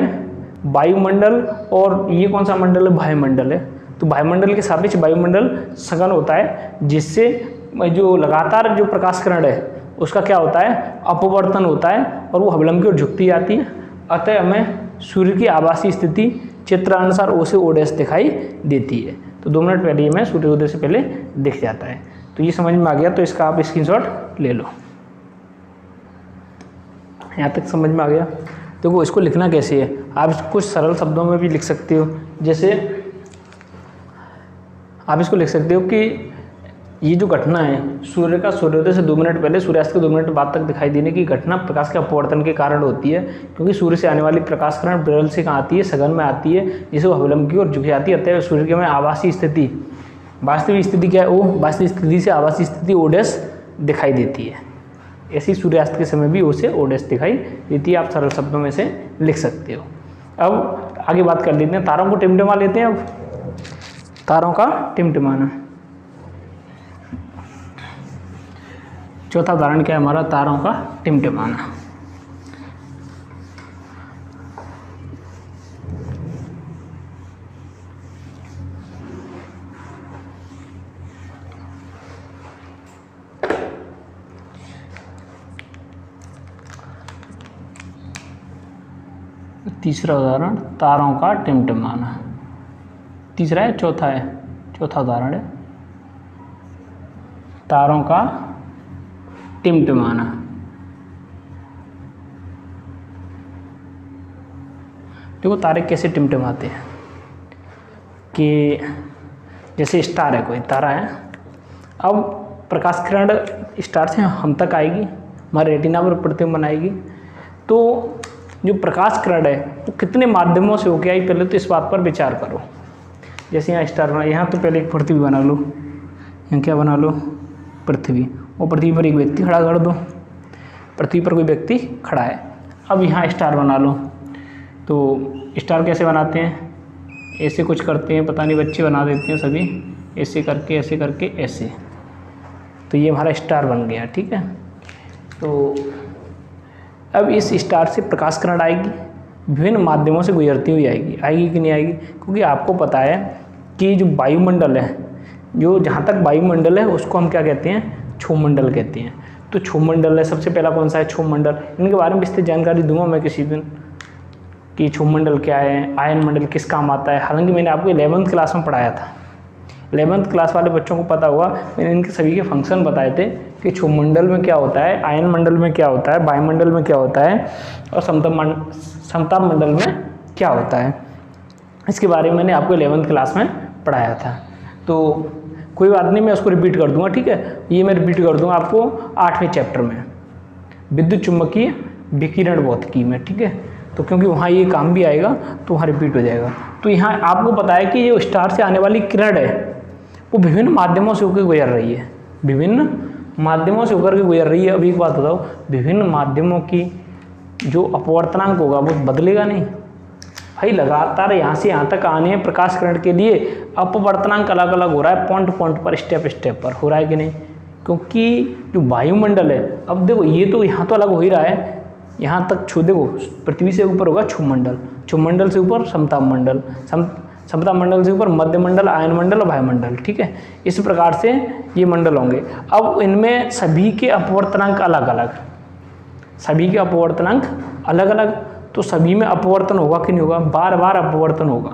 और ये कौन सा मंडल है, वायुमंडल है। तो वायुमंडल के सापेक्ष वायुमंडल सघन होता है, जिससे जो लगातार जो प्रकाश किरण है उसका क्या होता है, अपवर्तन होता है, और वो हबलम की ओर झुकती जाती है। अतः हमें सूर्य की आवासीय स्थिति चित्रानुसार ओ से ओ डैश दिखाई देती है। तो 2 मिनट पहले हमें सूर्योदय से पहले दिख जाता है। तो ये समझ में आ गया, तो इसका आप स्क्रीनशॉट ले लो। यहाँ तक समझ में आ गया। देखो इसको लिखना कैसे है, आप इसको कुछ सरल शब्दों में भी लिख सकते हो। जैसे आप इसको लिख सकते हो कि ये जो घटना है, सूर्य का सूर्योदय से 2 मिनट पहले सूर्यास्त के 2 मिनट बाद तक दिखाई देने की घटना प्रकाश के अपवर्तन के कारण होती है, क्योंकि सूर्य से आने वाली प्रकाश किरण विरल से कहाँ आती है, सघन में आती है, जिसे वो हबलम की ओर झुक जाती है। अतः सूर्य के में आवासीय स्थिति, वास्तविक स्थिति क्या है, ओ, वास्तविक स्थिति से आवासीय स्थिति ओ डैश दिखाई देती है। ऐसी सूर्यास्त के समय भी ओ से ओ डैश दिखाई देती है। आप सरल शब्दों में से लिख सकते हो। अब आगे बात कर लेते हैं, तारों को टिमटिमा लेते हैं। अब तारों का टिमटिमाना, चौथा उदाहरण क्या है हमारा, तारों का टिमटिमाना। तीसरा उदाहरण तारों का टिमटिमाना, तीसरा है, चौथा है, चौथा उदाहरण है तारों का टिमटिमाना। देखो तारे कैसे टिमटिमाते हैं कि जैसे स्टार है, कोई तारा है, अब प्रकाश किरण स्टार से हम तक आएगी, हमारे रेटिना पर प्रतिबिंब बनाएगी। तो जो प्रकाश किरण है वो कितने माध्यमों से होके आई, पहले तो इस बात पर विचार करो। जैसे यहाँ स्टार बना, यहाँ तो पहले एक पृथ्वी बना लो, यहाँ क्या बना लो, पृथ्वी, और पृथ्वी पर एक व्यक्ति खड़ा कर दो, पृथ्वी पर कोई व्यक्ति खड़ा है। अब यहाँ स्टार बना लो। तो स्टार कैसे बनाते हैं, ऐसे कुछ करते हैं, पता नहीं बच्चे बना देते हैं सभी, ऐसे करके ऐसे करके ऐसे, तो ये हमारा स्टार बन गया। ठीक है, तो अब इस स्टार से प्रकाश किरण आएगी, विभिन्न माध्यमों से गुजरती हुई आएगी कि नहीं आएगी, क्योंकि आपको पता है कि जो वायुमंडल है, जो जहाँ तक वायुमंडल है उसको हम क्या कहते हैं, क्षोभमंडल कहते हैं। तो क्षोभमंडल है, सबसे पहला कौन सा है, क्षोभमंडल। इनके बारे में विस्तृत जानकारी दूंगा मैं किसी दिन कि क्षोभमंडल क्या है, आयन मंडल किस काम आता है। हालांकि मैंने आपको 11th क्लास में पढ़ाया था, 11th क्लास वाले बच्चों को पता होगा, मैंने इनके सभी के फंक्शन बताए थे कि क्षोभमंडल में क्या होता है, आयन मंडल में क्या होता है, वायुमंडल में क्या होता है, और समताप मंडल में क्या होता है। इसके बारे में मैंने आपको 11th क्लास में पढ़ाया था। तो कोई बात नहीं, मैं उसको रिपीट कर दूंगा। ठीक है, ये मैं रिपीट कर दूंगा आपको 8वें चैप्टर में, विद्युत चुम्बकीय विकिरण भौतिकी में। ठीक है, तो क्योंकि वहाँ ये काम भी आएगा तो वहाँ रिपीट हो जाएगा। तो यहाँ आपको पता है कि ये स्टार से आने वाली किरण है वो विभिन्न माध्यमों से होकर गुजर रही है, विभिन्न माध्यमों से होकर के गुजर रही है। अभी एक बात बताओ, विभिन्न माध्यमों की जो अपवर्तनांक होगा वो बदलेगा नहीं भाई, लगातार यहाँ से यहाँ तक आने प्रकाश किरण के लिए अपवर्तनांक अलग अलग हो रहा है, पॉइंट पॉइंट पर, स्टेप स्टेप पर हो रहा है कि नहीं। क्योंकि जो वायुमंडल है, अब देखो ये तो यहाँ तो अलग हो ही रहा है, यहाँ तक देखो पृथ्वी से ऊपर होगा क्षोभमंडल, क्षोभमंडल से ऊपर समताप मंडल, समताप मंडल से ऊपर मध्य मंडल, आयन मंडल और वायुमंडल। ठीक है, इस प्रकार से ये मंडल होंगे। अब इनमें सभी के अपवर्तनांक अलग अलग, सभी के अपवर्तनांक अलग अलग, तो सभी में अपवर्तन होगा कि नहीं होगा, बार बार अपवर्तन होगा।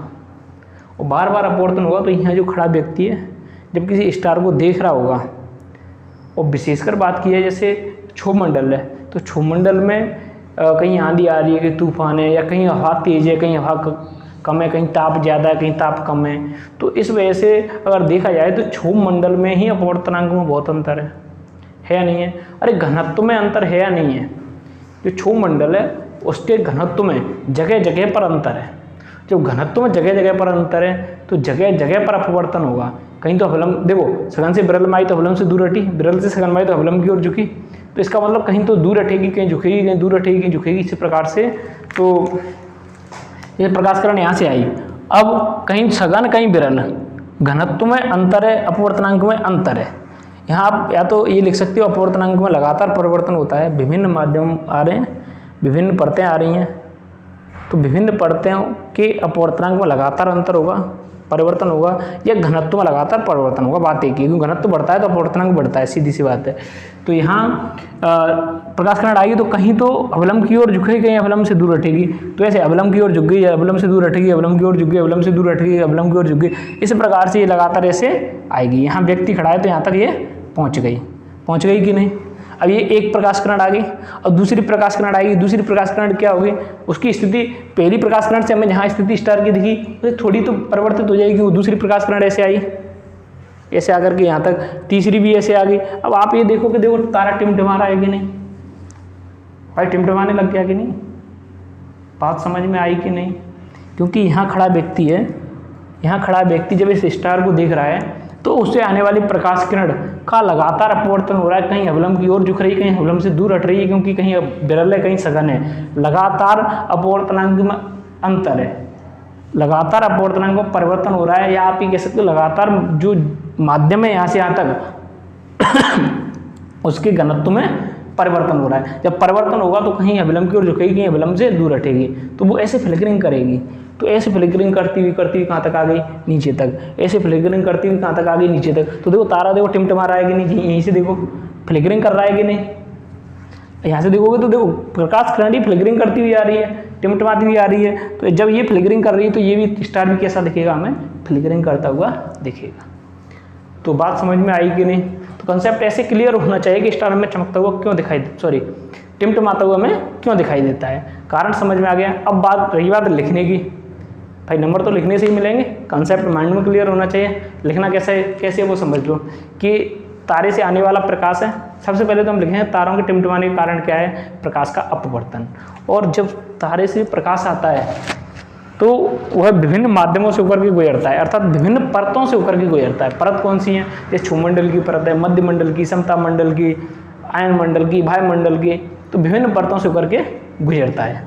और बार बार अपवर्तन होगा तो यहाँ जो खड़ा व्यक्ति है जब किसी स्टार को देख रहा होगा, और विशेषकर बात की है जैसे क्षोभमंडल है, तो क्षोभमंडल में कहीं आंधी आ रही है, कहीं तूफान है, या कहीं हवा तेज है, कहीं हवा कम है, कहीं ताप ज़्यादा है, कहीं ताप कम है। तो इस वजह से अगर देखा जाए तो क्षोभमंडल में ही अपवर्तनांक में बहुत अंतर है या नहीं है। अरे घनत्व में अंतर है या नहीं है, जो क्षोभमंडल है उसके घनत्व में जगह जगह पर अंतर है। जब घनत्व में जगह जगह पर अंतर है तो जगह जगह पर अपवर्तन होगा। कहीं तो अवलंब, देखो सघन से विरल में आई तो अवलंब से दूर हटी, विरल से सघन में आई तो अवलंब की ओर झुकी, तो इसका मतलब कहीं तो दूर हटेगी, कहीं झुकेगी, कहीं दूर हटेगी, कहीं झुकेगी, इसी प्रकार से। तो ये प्रकाश किरण यहाँ से आई, अब कहीं सघन कहीं विरल, घनत्व में अंतर है, अपवर्तनांक में अंतर है। यहाँ आप या तो ये लिख सकते हो अपवर्तनांक में लगातार परिवर्तन होता है, विभिन्न माध्यम आ रहे हैं, विभिन्न परतें आ रही हैं, तो विभिन्न परतों के अपवर्तनांक में लगातार अंतर होगा, परिवर्तन होगा, या घनत्व में लगातार परिवर्तन होगा। बात एक ही, क्योंकि घनत्व बढ़ता है तो अपवर्तनांक बढ़ता है, सीधी सी बात है। तो यहाँ प्रकाश किरण आएगी तो कहीं तो अवलंब की ओर झुकेगी, कहीं अवलंब से दूर हटेगी। तो ऐसे अवलंब की ओर झुक गई, अवलंब से दूर हटेगी, अवलंब की ओर झुक गई, अवलंब से दूर हटेगी, अवलंब की ओर झुक गई, इस प्रकार से ये लगातार ऐसे आएगी। यहाँ व्यक्ति खड़ा है तो यहाँ तक ये पहुँच गई कि नहीं। अब ये एक प्रकाश किरण आ गई, और दूसरी प्रकाश किरण आएगी। दूसरी प्रकाश किरण क्या होगी, उसकी स्थिति पहली प्रकाश किरण से हमें जहाँ स्थिति स्टार की दिखी तो थोड़ी तो परिवर्तित हो जाएगी। वो दूसरी प्रकाश किरण ऐसे आई, ऐसे आकर के यहाँ तक, तीसरी भी ऐसे आ गई। अब आप ये देखो कि देखो तारा टिमटिमा रहा है कि नहीं भाई, टिमटिमाने लग गया कि नहीं, बात समझ में आई कि नहीं। क्योंकि यहाँ खड़ा व्यक्ति है, यहाँ खड़ा व्यक्ति जब इस स्टार को देख रहा है तो उससे आने वाली प्रकाश किरण का लगातार अपवर्तन हो रहा है, कहीं अवलंब की ओर झुक रही है, कहीं अवलंब से दूर हट रही है, क्योंकि कहीं विरल है, कहीं सघन है। लगातार अपवर्तनांक में अंतर है, लगातार अपवर्तनांक में परिवर्तन हो रहा है, या आप ये कह सकते हो लगातार जो माध्यम है यहाँ से यहाँ तक उसके घनत्व में परिवर्तन हो रहा है। जब परिवर्तन होगा तो कहीं अवलंब की ओर झुकेगी, कहीं अवलंब से दूर हटेगी, तो वो ऐसे फ्लिकरिंग करेगी। तो ऐसे फ्लिकरिंग करती हुई कहाँ तक आ गई, नीचे तक। ऐसे फ्लिकरिंग करती हुई कहाँ तक आ गई, नीचे तक। तो देखो तारा देखो टिमटिमा रहा है कि नहीं, यहीं से देखो फ्लिकरिंग कर रहा है कि नहीं। यहाँ से देखोगे तो देखो प्रकाश किरण ही फ्लिकरिंग करती हुई आ रही है, टिमटिमाती हुई आ रही है। तो जब ये फ्लिकरिंग कर रही है तो ये भी स्टार भी कैसा दिखेगा, हमें फ्लिकरिंग करता हुआ दिखेगा। तो बात समझ में आई कि नहीं। तो कंसेप्ट ऐसे क्लियर होना चाहिए कि स्टार हमें चमकता हुआ क्यों दिखाई, टिमटिमाता हुआ हमें क्यों दिखाई देता है, कारण समझ में आ गया। अब बात रही बात लिखने की, भाई नंबर तो लिखने से ही मिलेंगे, कंसेप्ट माइंड में क्लियर होना चाहिए। लिखना कैसे वो समझ लो कि तारे से आने वाला प्रकाश है। सबसे पहले तो हम लिखेंगे तारों के टिमटिमाने का कारण क्या है, प्रकाश का अपवर्तन। और जब तारे से प्रकाश आता है तो वह विभिन्न माध्यमों से होकर के गुजरता है, अर्थात विभिन्न परतों से होकर के गुजरता है। परत कौन सी है, जैसे क्षोभमंडल की परत है, मध्य मंडल की, समताप मंडल की, आयन मंडल की, वायुमंडल की, तो विभिन्न परतों से होकर के गुजरता है,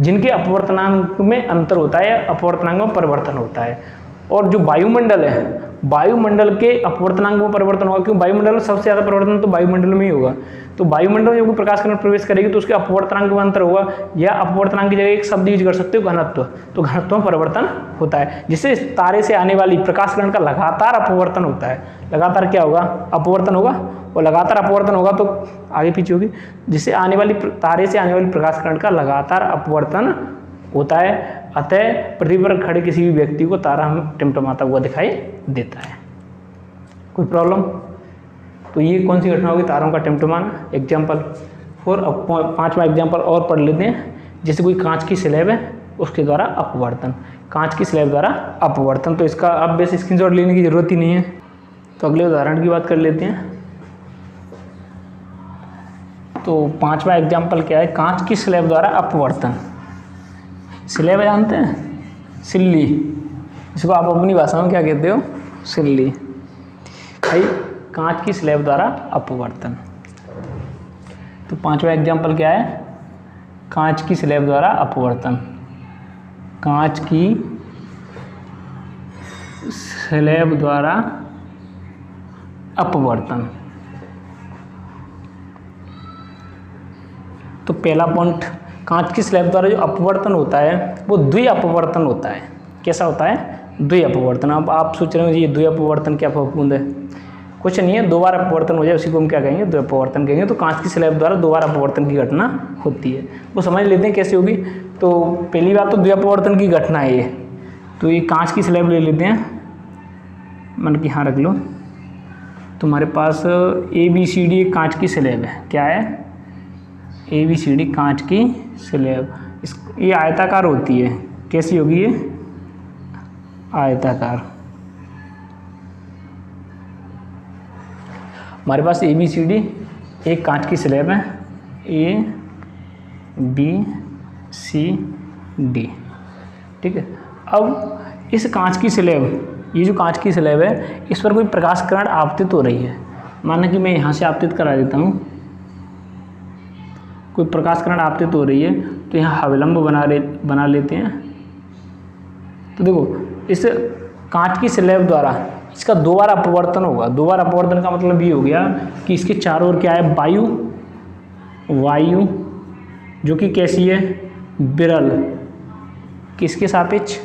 जिनके अपवर्तनांक में अंतर होता है या अपवर्तनांक में परिवर्तन होता है। और जो वायुमंडल है, वायुमंडल के अपवर्तनांक में परिवर्तन होगा, क्योंकि वायुमंडल में सबसे ज़्यादा परिवर्तन तो वायुमंडल में ही होगा। तो वायुमंडल में जो प्रकाश किरण प्रवेश करेगी तो उसके अपवर्तनांक में अंतर होगा, या अपवर्तनांक की जगह एक शब्द यूज कर सकते हो, घनत्व। तो घनत्व में परिवर्तन होता है, जिससे तारे से आने वाली प्रकाश किरण का लगातार अपवर्तन होता है। लगातार क्या होगा? अपवर्तन होगा, और लगातार अपवर्तन होगा तो आगे पीछे होगी, जिससे आने वाली तारे से आने वाली प्रकाश किरण का लगातार अपवर्तन होता है। अतः पृथ्वी पर खड़े किसी भी व्यक्ति को तारा हमें टिमटिमाता हुआ दिखाई देता है। कोई प्रॉब्लम? तो ये कौन सी घटना होगी? तारों का टिमटिमाना। एग्जाम्पल 4। अब 5वां एग्जाम्पल और पढ़ लेते हैं। जैसे कोई कांच की स्लैब है, उसके द्वारा अपवर्तन, कांच की स्लैब द्वारा अपवर्तन। तो इसका अब बेस स्क्रीनशॉट लेने की जरूरत ही नहीं है। तो अगले उदाहरण की बात कर लेते हैं। तो 5वां एग्जाम्पल क्या है? कांच की स्लैब द्वारा अपवर्तन। स्लैब जानते हैं? सिल्ली, इसको आप अपनी भाषा में क्या कहते हो? सिल्ली। भाई कांच की स्लैब द्वारा अपवर्तन। तो 5वां एग्जाम्पल क्या है? कांच की स्लैब द्वारा अपवर्तन। कांच की स्लैब द्वारा अपवर्तन। तो पहला पॉइंट, कांच की स्लैब द्वारा जो अपवर्तन होता है वो द्वि अपवर्तन होता है। कैसा होता है? द्वि अपवर्तन। अब आप सोच रहे हो ये द्वि अपवर्तन क्या फफूंद है? कुछ नहीं है, दो बार अपवर्तन हो जाए उसी को हम क्या कहेंगे? द्वि अपवर्तन कहेंगे। तो कांच की स्लैब द्वारा दो बार अपवर्तन की घटना होती है। वो समझ लेते हैं कैसे होगी। तो पहली बात तो द्वि अपवर्तन की घटना है ये। तो ये कांच की स्लैब ले लेते हैं, मन की यहाँ रख लो। तुम्हारे पास ABCD एक कांच की स्लैब है। क्या है? ABCD कांच की स्लैब। ये आयताकार होती है। कैसी होगी ये? आयताकार। हमारे पास ABCD एक कांच की स्लैब है, ABCD। ठीक है। अब इस कांच की स्लैब, ये जो कांच की स्लैब है, इस पर कोई प्रकाश किरण आपतित हो रही है। माना कि मैं यहाँ से आपतित करा देता हूँ, कोई प्रकाश किरण आपतित हो रही है, तो यहाँ अवलंब बना लेते हैं। तो देखो, इस कांच की स्लैब द्वारा इसका दो बार अपवर्तन होगा। दो बार अपवर्तन का मतलब ये हो गया कि इसके चारों ओर क्या है? वायु, जो कि कैसी है? विरल। किसके सापेक्ष?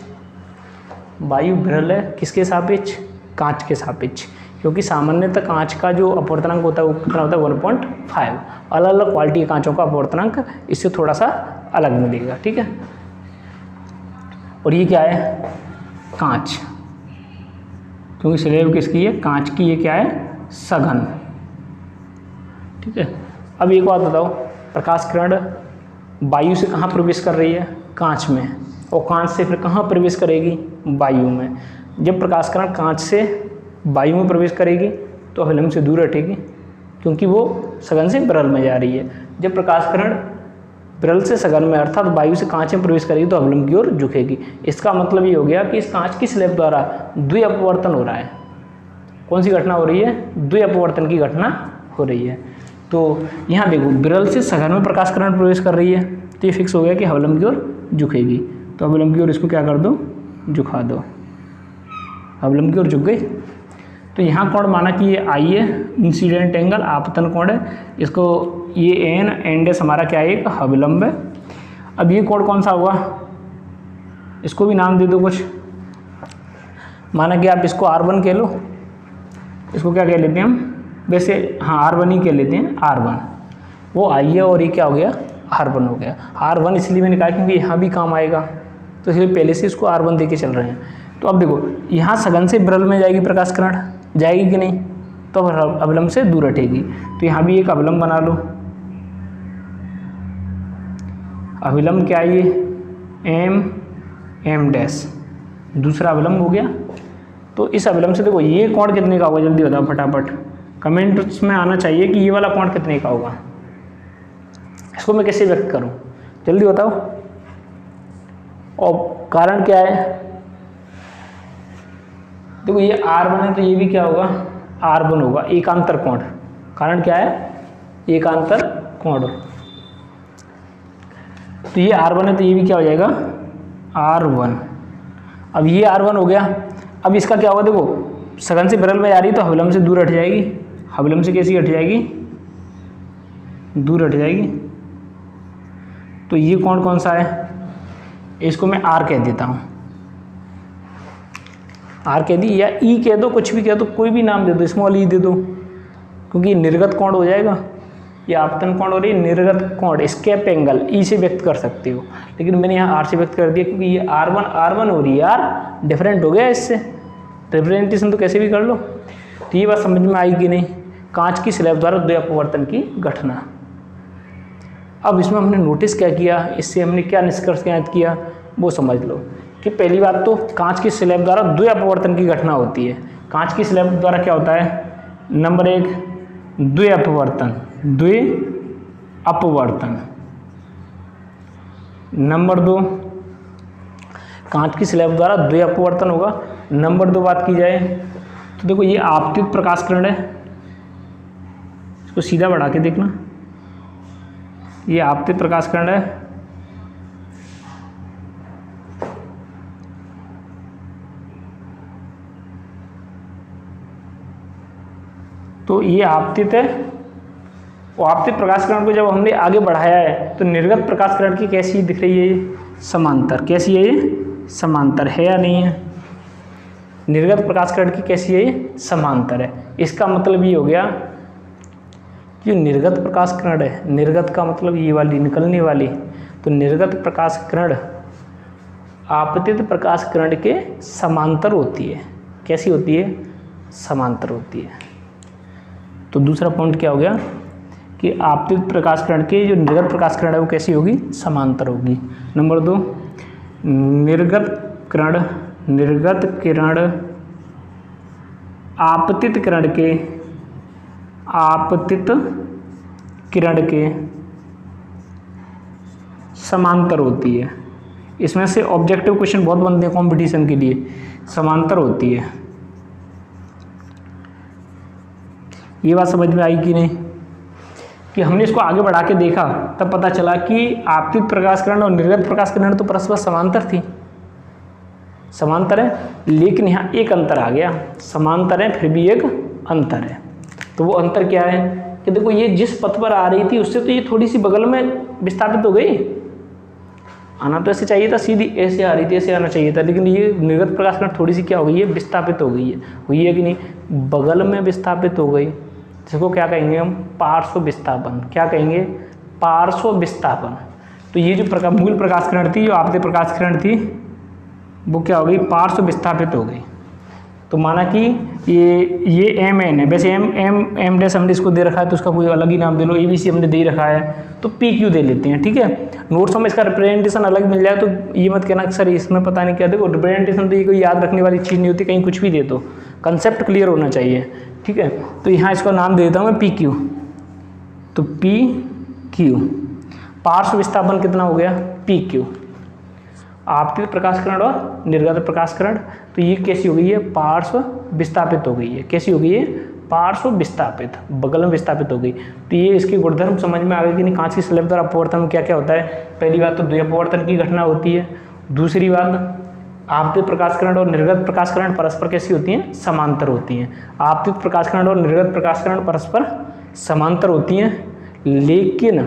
वायु विरल है। किसके सापेक्ष? कांच के सापेक्ष। क्योंकि सामान्यतः कांच का जो अपवर्तनांक होता है वो कितना होता है? 1.5। अलग अलग क्वालिटी के कांचों का अपवर्तनांक इससे थोड़ा सा अलग मिलेगा। ठीक है। और ये क्या है? कांच, क्योंकि स्लैब किसकी है? कांच की। ये क्या है? सघन। ठीक है। अब एक बात बताओ, प्रकाश किरण वायु से कहाँ प्रवेश कर रही है? कांच में। और कांच से फिर कहाँ प्रवेश करेगी? वायु में। जब प्रकाश किरण कांच से वायु में प्रवेश करेगी तो अवलंब से दूर हटेगी, क्योंकि वो सघन से विरल में जा रही है। जब प्रकाश किरण विरल से सघन में अर्थात वायु से कांच में प्रवेश करेगी तो अवलंब की ओर झुकेगी। इसका मतलब ये हो गया कि इस कांच की स्लैब द्वारा द्वि अपवर्तन हो रहा है। कौन सी घटना हो रही है? द्वि अपवर्तन की घटना हो रही है। तो यहाँ देखो, विरल से सघन में प्रकाश किरण प्रवेश कर रही है, तो ये फिक्स हो गया कि अवलंब की ओर झुकेगी। तो अवलंब की ओर इसको क्या कर दो? झुका दो। अवलंब की ओर झुक गई। तो यहाँ कोण माना कि ये आई है, इंसिडेंट एंगल, आपतन कोण है। इसको ये एन एंड एस हमारा क्या है? एक अवलंब है। अब ये कोण कौन सा हुआ? इसको भी नाम दे दो कुछ। माना कि आप इसको R1 कह लो, इसको क्या कह लेते हैं हम? वैसे हाँ, R1 ही कह लेते हैं। R1 वो आई है और ये क्या हो गया? R1 हो गया। R1 इसलिए मैंने कहा क्योंकि यहाँ भी काम आएगा, तो इसलिए पहले से इसको R1 दे के चल रहे हैं। तो अब देखो, यहाँ सघन से विरल में जाएगी प्रकाश किरण, जाएगी कि नहीं? तो अवलंब से दूर हटेगी। तो यहाँ भी एक अवलंब बना लो। अवलंब क्या है? ये M डैश, दूसरा अवलंब हो गया। तो इस अवलंब से देखो, ये कोण कितने का होगा? जल्दी बताओ फटाफट, कमेंट्स में आना चाहिए कि ये वाला कोण कितने का होगा। इसको मैं कैसे व्यक्त करूँ? जल्दी बताओ। और कारण क्या है? देखो, ये R1 है तो ये भी क्या होगा? R1 होगा, एकांतर कोण। कारण क्या है? एकांतर कोण। तो ये R1 है तो ये भी क्या हो जाएगा R1। अब ये R1 हो गया। अब इसका क्या होगा, देखो सघन से विरल में जा रही तो हबलम से दूर हट जाएगी। हबलम से कैसी हट जाएगी, दूर हट जाएगी। तो ये कौन कौन सा है, इसको मैं R कह देता हूँ, R कह दी या E कह दो, कुछ भी कह दो, कोई भी नाम दे दो, स्मॉल ई दे दो, क्योंकि निर्गत कोण हो जाएगा। ये आपतन कोण हो रही है, निर्गत कोण एस्केप एंगल ई से व्यक्त कर सकते हो, लेकिन मैंने यहाँ R से व्यक्त कर दिया क्योंकि ये R1 हो रही है यार, डिफरेंट हो गया इससे, रिप्रेजेंटेशन तो कैसे भी कर लो। तो ये बात समझ में आई कि नहीं, कांच की स्लैब द्वारा द्वि अपवर्तन की घटना। अब इसमें हमने नोटिस क्या किया, इससे हमने क्या निष्कर्ष ज्ञात किया वो समझ लो। कि पहली बात तो कांच की स्लैब द्वारा द्वि अपवर्तन की घटना होती है। कांच की स्लैब द्वारा क्या होता है, नंबर 1 द्वि अपवर्तन, द्वि अपवर्तन। नंबर 2 कांच की स्लैब द्वारा द्वि अपवर्तन होगा। नंबर 2 बात की जाए तो देखो ये आपतित प्रकाश किरण है, इसको सीधा बढ़ा के देखना, ये आपतित प्रकाश किरण है। तो ये आपतित है, और आपतित प्रकाश किरण को जब हमने आगे बढ़ाया है तो निर्गत प्रकाश किरण की कैसी दिख रही है, ये समांतर। कैसी है ये, समांतर है या नहीं है। निर्गत प्रकाश किरण की कैसी है, ये समांतर है। इसका मतलब ये हो गया कि निर्गत प्रकाश किरण है, निर्गत का मतलब ये वाली निकलने वाली, तो निर्गत प्रकाश किरण आपतित प्रकाश किरण के समांतर होती है। कैसी होती है, समांतर होती है। तो दूसरा पॉइंट क्या हो गया कि आपतित प्रकाश किरण के जो निर्गत प्रकाश किरण है वो कैसी होगी, समांतर होगी। नंबर 2 निर्गत किरण आपतित किरण के समांतर होती है। इसमें से ऑब्जेक्टिव क्वेश्चन बहुत बनते हैं कंपटीशन के लिए, समांतर होती है। ये बात समझ में आई कि नहीं, कि हमने इसको आगे बढ़ा के देखा तब पता चला कि आपतित प्रकाश किरण और निर्गत प्रकाश किरण तो परस्पर समांतर थी, समांतर है, लेकिन यहाँ एक अंतर आ गया। समांतर है फिर भी एक अंतर है। तो वो अंतर क्या है कि देखो ये जिस पथ पर आ रही थी उससे तो ये थोड़ी सी बगल में विस्थापित हो गई। आना तो ऐसे चाहिए था, सीधी ऐसे आ रही थी, ऐसे आना चाहिए था, लेकिन ये निर्गत प्रकाश किरण थोड़ी सी क्या हो गई है, विस्थापित हो गई है। हुई है कि नहीं, बगल में विस्थापित हो गई। जिसको क्या कहेंगे हम, पार्श्व विस्थापन। क्या कहेंगे, पार्श्व विस्थापन। तो ये जो मूल प्रकाश किरण थी, जो आपतित प्रकाश किरण थी, वो क्या हो गई, पार्श्व विस्थापित हो गई। तो माना कि ये एम एन है, वैसे एम डैश हमने इसको दे रखा है तो उसका कोई अलग ही नाम दे लो, ABC हमने दे रखा है तो PQ दे लेते हैं, ठीक है। नोट्स में इसका रिप्रेजेंटेशन अलग मिल जाए तो ये मत कहना कि सर इसमें पता नहीं क्या। देखो रिप्रेजेंटेशन तो ये कोई याद रखने वाली चीज़ नहीं होती, कहीं कुछ भी दे दो, कंसेप्ट क्लियर होना चाहिए, ठीक है। तो यहाँ इसका नाम दे देता हूँ मैं PQ। तो PQ पार्श्व विस्थापन कितना हो गया, PQ। आपतित प्रकाश किरण और निर्गत प्रकाश किरण, तो ये कैसी हो गई है, पार्श्व विस्थापित हो गई है। कैसी हो गई है, पार्श्व विस्थापित, बगल में विस्थापित हो गई। तो ये इसके गुणधर्म समझ में आ गए कि नहीं। कांच की स्लैब द्वारा अपवर्तन में क्या क्या होता है, पहली बात तो द्वि अपवर्तन की घटना होती है। दूसरी बात आपतित प्रकाश किरण और निर्गत प्रकाश किरण परस्पर कैसी होती हैं, समांतर होती हैं। आपतित प्रकाश किरण और निर्गत प्रकाश किरण परस्पर समांतर होती हैं, लेकिन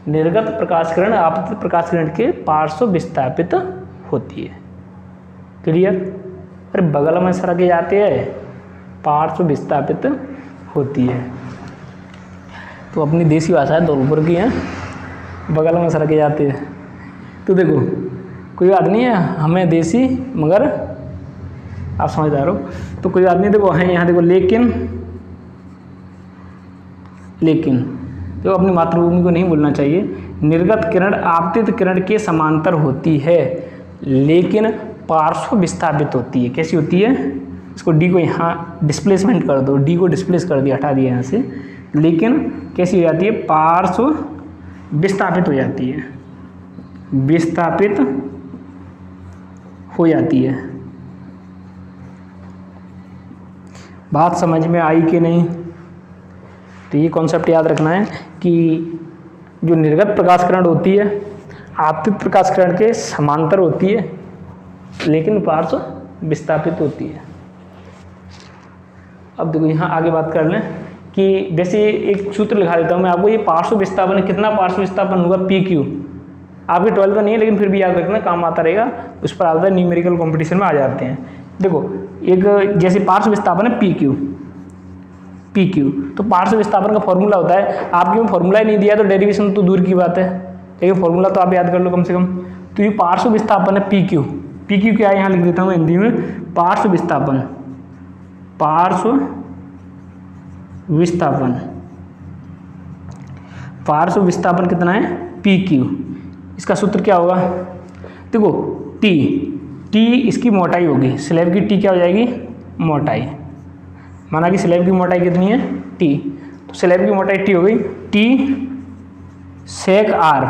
निर्गत प्रकाश किरण आपतित प्रकाश किरण के पार्श्व विस्थापित होती है। क्लियर। अरे बगल में सरक जाते हैं, पार्श्व विस्थापित होती है। तो अपनी देसी भाषा है, धौलपुर की है, बगल में सरक जाते हैं। तो देखो कोई बात नहीं है, हमें देसी मगर आप समझदार हो, तो कोई बात नहीं। देखो है यहाँ, देखो लेकिन तो अपनी मातृभूमि को नहीं भूलना चाहिए। निर्गत किरण आपतित किरण के समांतर होती है, लेकिन पार्श्व विस्थापित होती है। कैसी होती है, इसको डी को यहाँ डिस्प्लेसमेंट कर दो, डी को डिस्प्लेस कर दिया, हटा दिया यहाँ से। लेकिन कैसी हो जाती है, पार्श्व विस्थापित हो जाती है, विस्थापित हो जाती है। बात समझ में आई कि नहीं। तो ये कॉन्सेप्ट याद रखना है कि जो निर्गत प्रकाश किरण होती है आपतित प्रकाश किरण के समांतर होती है लेकिन पार्श्व विस्थापित होती है। अब देखो यहाँ आगे बात कर लें कि वैसे एक सूत्र लिखा देता हूँ मैं आपको, ये पार्श्व विस्थापन कितना पार्श्व विस्थापन होगा पी क्यू। आपके 12 का नहीं है लेकिन फिर भी याद रखना, काम आता रहेगा, उस पर आता है, न्यूमेरिकल कंपटीशन में आ जाते हैं। देखो एक जैसे पार्श्व विस्थापन है पी क्यू, तो पार्श्व विस्थापन का फॉर्मूला होता है, आपके में फॉर्मूला ही नहीं दिया तो डेरिवेशन तो दूर की बात है, लेकिन फॉर्मूला तो आप याद कर लो कम से कम। तो ये पार्श्व विस्थापन है पी क्यू क्या है, यहाँ लिख देता हूँ हिंदी में, पार्श्व विस्थापन कितना है पी क्यू। इसका सूत्र क्या होगा, देखो टी इसकी मोटाई होगी, स्लैब की टी क्या हो जाएगी मोटाई, माना कि स्लैब की मोटाई कितनी है टी, तो स्लैब की मोटाई टी हो गई, टी सेक आर,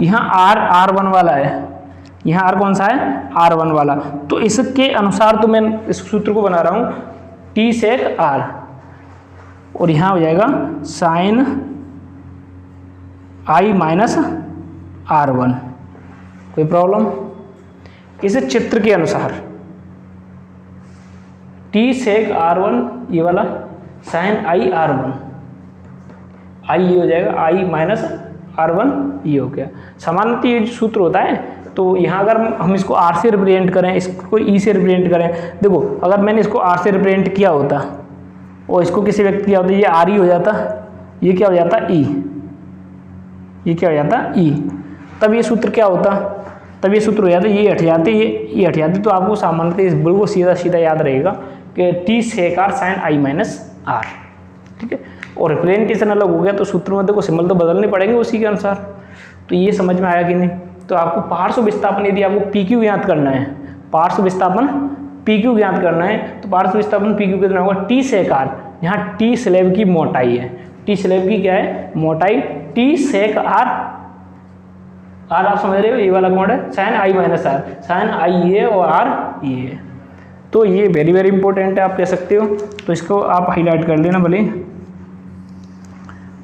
यहाँ R1 वाला है, यहाँ आर कौन सा है R1 वाला, तो इसके अनुसार तो मैं इस सूत्र को बना रहा हूँ टी सेक आर, और यहाँ हो जाएगा साइन I माइनस R1। कोई प्रॉब्लम, इस चित्र के अनुसार टी सेक R1 ये वाला साइन I R1, I ये हो जाएगा I माइनस R1 ये हो गया। सामान्यतः ये सूत्र होता है, तो यहाँ अगर हम इसको R से रिप्रेजेंट करें, इसको E से रिप्रेजेंट करें, देखो अगर मैंने इसको R से रिप्रेजेंट किया होता और इसको किसी व्यक्त किया होता, ये R ही हो जाता, ये क्या हो जाता E, ये क्या हो जाता E, तब ये सूत्र क्या होता, तब ये सूत्र हो जाता, ये हट जाते, ये हट जाते, तो आपको सामान्यतः इस बिल्कुल सीधा याद रहेगा कि T sec R sine I minus R, ठीक है। और रिप्रेजेंटेशन अलग हो गया तो सूत्र में देखो सिंबल तो बदलने पड़ेंगे उसी के अनुसार। तो ये समझ में आया कि नहीं। तो आपको पार्श्व विस्थापन यदि आपको पी क्यू ज्ञात करना है, पार्श्व विस्थापन पी क्यू ज्ञात करना है, तो पार्श्व विस्थापन पी क्यू कितना होगा टी सेक आर, यहाँ टी स्लैब की मोटाई है, टी स्लैब की क्या है मोटाई, टी सेक आर आप समझ रहे हो, ये वाला कौन है sine I minus R, sine I ये और R ये, तो ये वेरी इंपॉर्टेंट है आप कह सकते हो। तो इसको आप हाईलाइट कर लेना भले,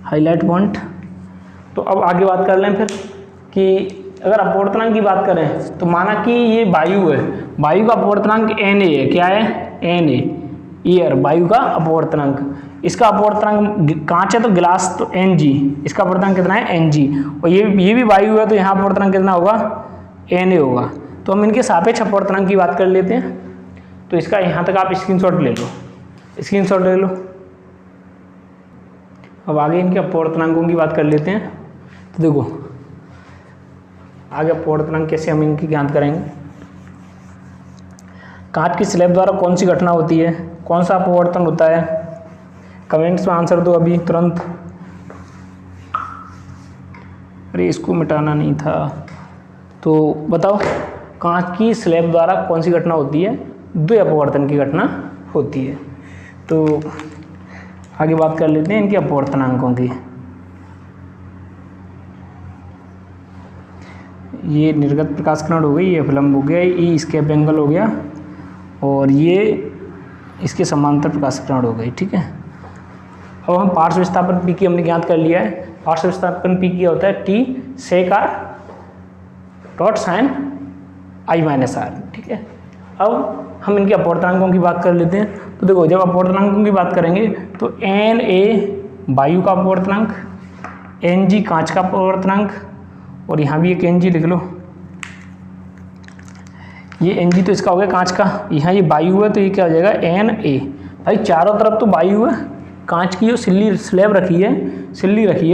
हाईलाइट पॉइंट। तो अब आगे बात कर लें फिर कि अगर अपवर्तनांक की बात करें तो माना कि ये वायु है, वायु का अपवर्तनांक Na है, क्या है Na, एयर, वायु का अपवर्तनांक, इसका अपवर्तनांक कांच है तो गिलास तो Ng, इसका अपवर्तनांक कितना है Ng, और ये भी वायु है तो यहाँ अपवर्तनांक कितना होगा Na होगा। तो हम इनके सापेक्ष अपवर्तनांक की बात कर लेते हैं, तो इसका यहाँ तक आप स्क्रीनशॉट ले लो। अब आगे इनके अपवर्तनांकों की बात कर लेते हैं। तो देखो आगे अपवर्तनांक कैसे हम इनकी ज्ञात करेंगे। कांच की स्लैब द्वारा कौन सी घटना होती है, कौन सा अपवर्तन होता है, कमेंट्स में आंसर दो अभी तुरंत। अरे इसको मिटाना नहीं था, तो बताओ कांच की स्लैब द्वारा कौन सी घटना होती है, द्वि अपवर्तन की घटना होती है। तो आगे बात कर लेते हैं इनके अपवर्तनांकों की। ये निर्गत प्रकाश किरण हो गई, ये अभिलंब हो गया, ये स्केप एंगल हो गया, और ये इसके समांतर प्रकाश किरण हो गई, ठीक है। अब हम पार्श्व विस्थापन पी की हमने ज्ञात कर लिया है। पार्श्व विस्थापन पी की होता है T sec R dot sine I minus R, ठीक है। अब हम इनके अपवर्तनांकों की बात कर लेते हैं। तो देखो जब अपवर्तनांकों की बात करेंगे तो Na वायु का अपवर्तनांक, Ng कांच का अपवर्तनांक, और यहाँ भी एक Ng लिख लो, ये Ng तो इसका हो गया कांच का, यहाँ ये वायु है तो ये क्या हो जाएगा Na। भाई चारों तरफ तो वायु है, कांच की जो स्लैब रखी है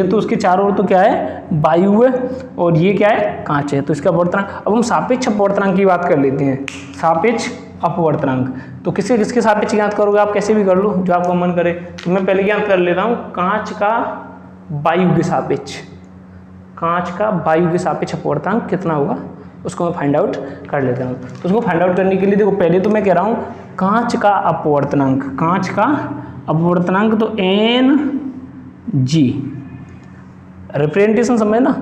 तो उसके चारों ओर तो क्या है वायु है, और ये क्या है कांच है, तो इसका अपवर्तनांक। अब हम सापेक्ष अपवर्तनांक की बात कर लेते हैं। सापेक्ष अपवर्तनांक तो किसके सापेक्ष ज्ञात करोगे आप, कैसे भी कर लो जो आपका मन करे। तो मैं पहले ज्ञात कर लेता हूँ कांच का वायु के सापेक्ष अपवर्तनांक कितना होगा, उसको मैं फाइंड आउट कर लेता हूँ। तो उसको फाइंड आउट करने के लिए देखो पहले तो मैं कह रहा हूँ कांच का अपवर्तनांक तो Ng, रिप्रेजेंटेशन समझ ना,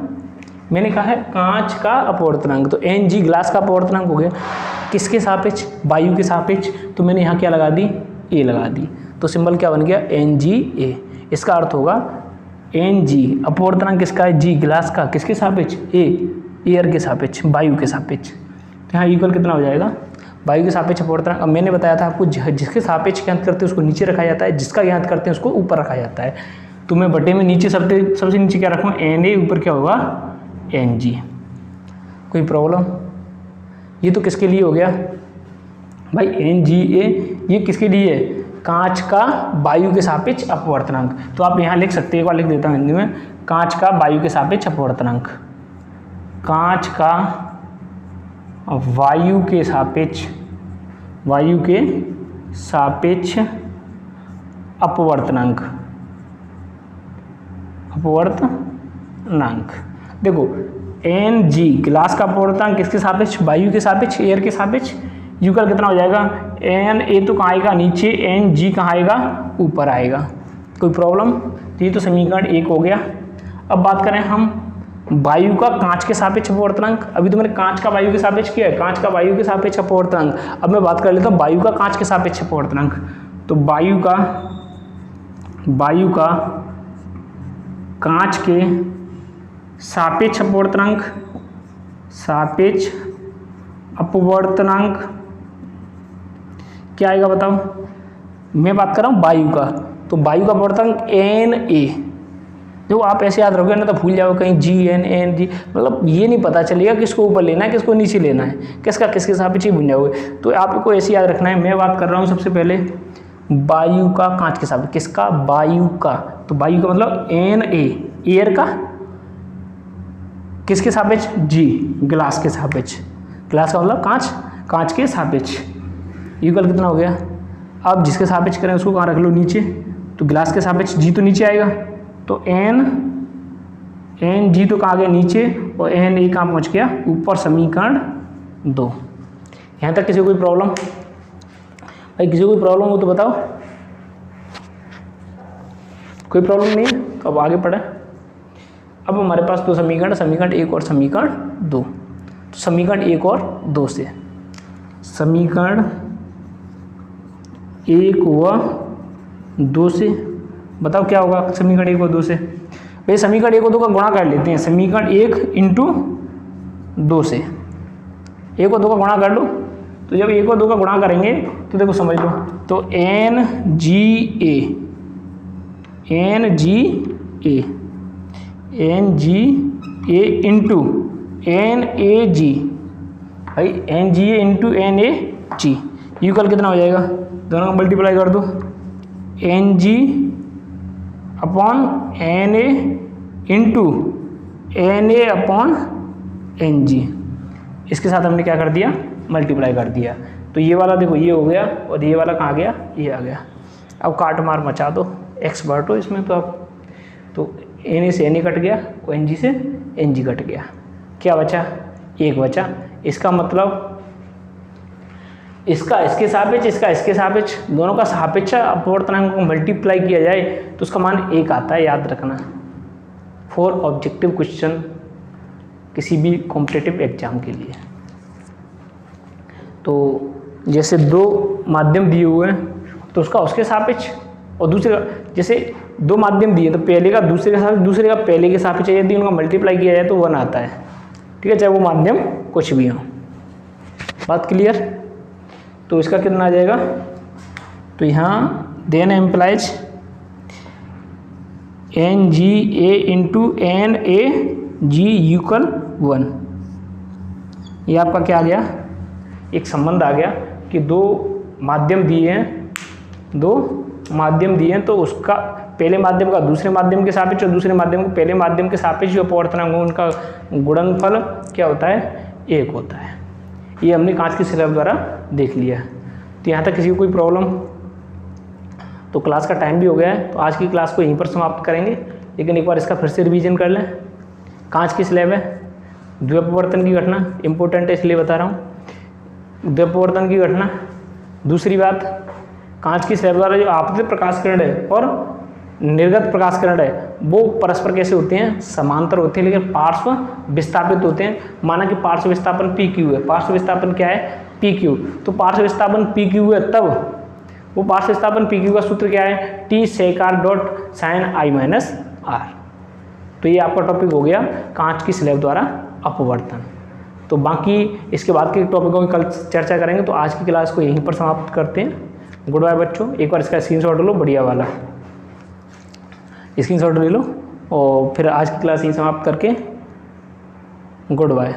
मैंने कहा है कांच का अपवर्तनांक तो Ng ग्लास का अपवर्तनांक हो गया, किसके सापेक्ष वायु के सापेक्ष, तो मैंने यहाँ क्या लगा दी A लगा दी, तो सिंबल क्या बन गया Nga। इसका अर्थ होगा एन जी, अपवर्तनांक किसका है, जी, ग्लास का, किसके सापेक्ष, एयर के सापेक्ष, वायु के सापेक्ष। तो यहाँ इक्वल कितना हो जाएगा, वायु के सापेक्ष अपवर्तनांक। अब मैंने बताया था आपको जिसके सापेक्ष ज्ञात करते हैं उसको नीचे रखा जाता है, जिसका ज्ञात करते हैं उसको ऊपर रखा जाता है। तो मैं बटे में नीचे सबसे नीचे क्या रखूँ, एन ए, ऊपर क्या होगा, एन जी। कोई प्रॉब्लम? ये तो किसके लिए हो गया भाई, एन जी ए, ये किसके लिए है, कांच का वायु के सापेक्ष अपवर्तनांक। तो आप यहाँ लिख सकते हैं, एक बार लिख देता हूँ हिंदी में, कांच का वायु के सापेक्ष अपवर्तनांक, कांच का वायु के सापेक्ष अपवर्तनांक। देखो एन जी, ग्लास का अपवर्तनांक किसके सापेक्ष, वायु के सापेक्ष, एयर के सापेक्ष। यूकल कितना हो जाएगा, एन ए तो कहाँ आएगा, नीचे, एन जी कहाँ आएगा, ऊपर आएगा। कोई प्रॉब्लम? तो ये तो समीकरण 1 हो गया। अब बात करें हम वायु का कांच के सापेक्ष अपवर्तनांक। अभी तो मैंने कांच का वायु के सापेक्ष किया है, कांच का वायु के सापेक्ष अपवर्तनांक। अब मैं बात कर लेता हूँ वायु का कांच के सापेक्ष अपवर्तनांक। तो वायु का कांच के सापेक्ष अपवर्तनांक क्या आएगा बताओ। मैं बात कर रहा हूँ वायु का, तो वायु का अपवर्तनांक एन ए। जो आप ऐसे याद रखोगे ना तो भूल जाओ कहीं जी एन एन जी, मतलब ये नहीं पता चलेगा किसको ऊपर लेना है किसको नीचे लेना है, किसका किसके सापेक्ष ही भूल जाओगे। तो आपको ऐसे याद रखना है। मैं बात कर रहा हूँ सबसे पहले वायु का कांच के सापेक्ष, किसका, वायु का। तो वायु का मतलब एन ए, एयर का किसके सापेक्ष, जी, ग्लास के सापेक्ष। ग्लास का मतलब कांच के सापेक्ष। इक्वल कितना हो गया। अब जिसके सापेक्ष करें उसको कहाँ रख लो, नीचे। तो ग्लास के सापेक्ष जी तो नीचे आएगा, तो एन जी तो कहाँ गया, नीचे, और एन ए कहाँ पहुँच गया, ऊपर। समीकरण 2। यहाँ तक किसी को कोई प्रॉब्लम? भाई किसी को कोई प्रॉब्लम हो तो बताओ। कोई प्रॉब्लम नहीं है तो अब आगे पढ़े। अब हमारे पास 2 समीकरण, समीकरण 1 और समीकरण 2। तो समीकरण 1 और 2 से, समीकरण 1 व 2 से बताओ क्या होगा। समीकरण 1 और 2 से भाई समीकरण 1 और 2 का गुणा कर लेते हैं। समीकरण 1 इंटू 2 से 1 और 2 का गुणा कर लो। तो जब 1 और 2 का गुणा करेंगे तो देखो समझ लो, तो N G A into N A G, भाई N G A into N A G equal कितना हो जाएगा, दोनों का मल्टीप्लाई कर दो। N G upon N A into N A upon N G, इसके साथ हमने क्या कर दिया, मल्टीप्लाई कर दिया। तो ये वाला देखो ये हो गया और ये वाला कहाँ गया, ये आ गया। अब काट मार मचा दो, एक्स बांटो इसमें। तो अब तो एन ए से एन ए कट गया और एन जी से एन जी कट गया, क्या बचा, 1 बचा। इसका मतलब इसका इसके सापेक्ष, इसका इसके सापेक्ष, दोनों का सापेक्ष अपवर्तनांक को मल्टीप्लाई किया जाए तो उसका मान 1 आता है, याद रखना। फॉर ऑब्जेक्टिव क्वेश्चन किसी भी कॉम्पिटिटिव एग्जाम के लिए। तो जैसे 2 माध्यम दिए हुए हैं तो उसका उसके सापेक्ष, और दूसरे जैसे 2 माध्यम दिए तो पहले का दूसरे के सापेक्ष, दूसरे का पहले के सापेक्ष, यदि उनका मल्टीप्लाई किया जाए तो 1 आता है। ठीक है, चाहे वो माध्यम कुछ भी हो। बात क्लियर? तो इसका कितना आ जाएगा, तो यहाँ then implies N G A into N A G equal 1। ये आपका क्या आ गया, एक संबंध आ गया कि 2 माध्यम दिए हैं, 2 माध्यम दिए हैं तो उसका पहले माध्यम का दूसरे माध्यम के सापेक्ष और दूसरे माध्यम को पहले माध्यम के सापेक्ष जो अपवर्तनांक हो उनका गुणनफल क्या होता है, 1 होता है। ये हमने कांच की स्लैब द्वारा देख लिया। तो यहाँ तक किसी को कोई प्रॉब्लम? तो क्लास का टाइम भी हो गया है, तो आज की क्लास को यहीं पर समाप्त करेंगे। लेकिन एक बार इसका फिर से रिवीजन कर लें। कांच की स्लैब है, द्विपवर्तन की घटना इंपॉर्टेंट है इसलिए बता रहा हूँ। द्विपवर्तन की घटना, दूसरी बात कांच की स्लैब द्वारा जो आपतित प्रकाश किरण है और निर्गत प्रकाश किरण है वो परस्पर कैसे होते हैं, समांतर होते हैं, लेकिन पार्श्व विस्थापित होते हैं। माना कि पार्श्व विस्थापन पी क्यू है, पार्श्व विस्थापन क्या है, पी क्यू। तो पार्श्व विस्थापन पी क्यू है, तब वो पार्श्व विस्थापन पी क्यू का सूत्र क्या है, T sec R dot sine I minus R. तो ये आपका टॉपिक हो गया कांच की स्लैब द्वारा अपवर्तन। तो बाकी इसके बाद के टॉपिकों की कल चर्चा करेंगे। तो आज की क्लास को यहीं पर समाप्त करते हैं। गुड बाय बच्चों। एक बार इसका स्क्रीनशॉट लो, बढ़िया वाला स्क्रीनशॉट ले लो और फिर आज की क्लास यहीं समाप्त करके गुड बाय।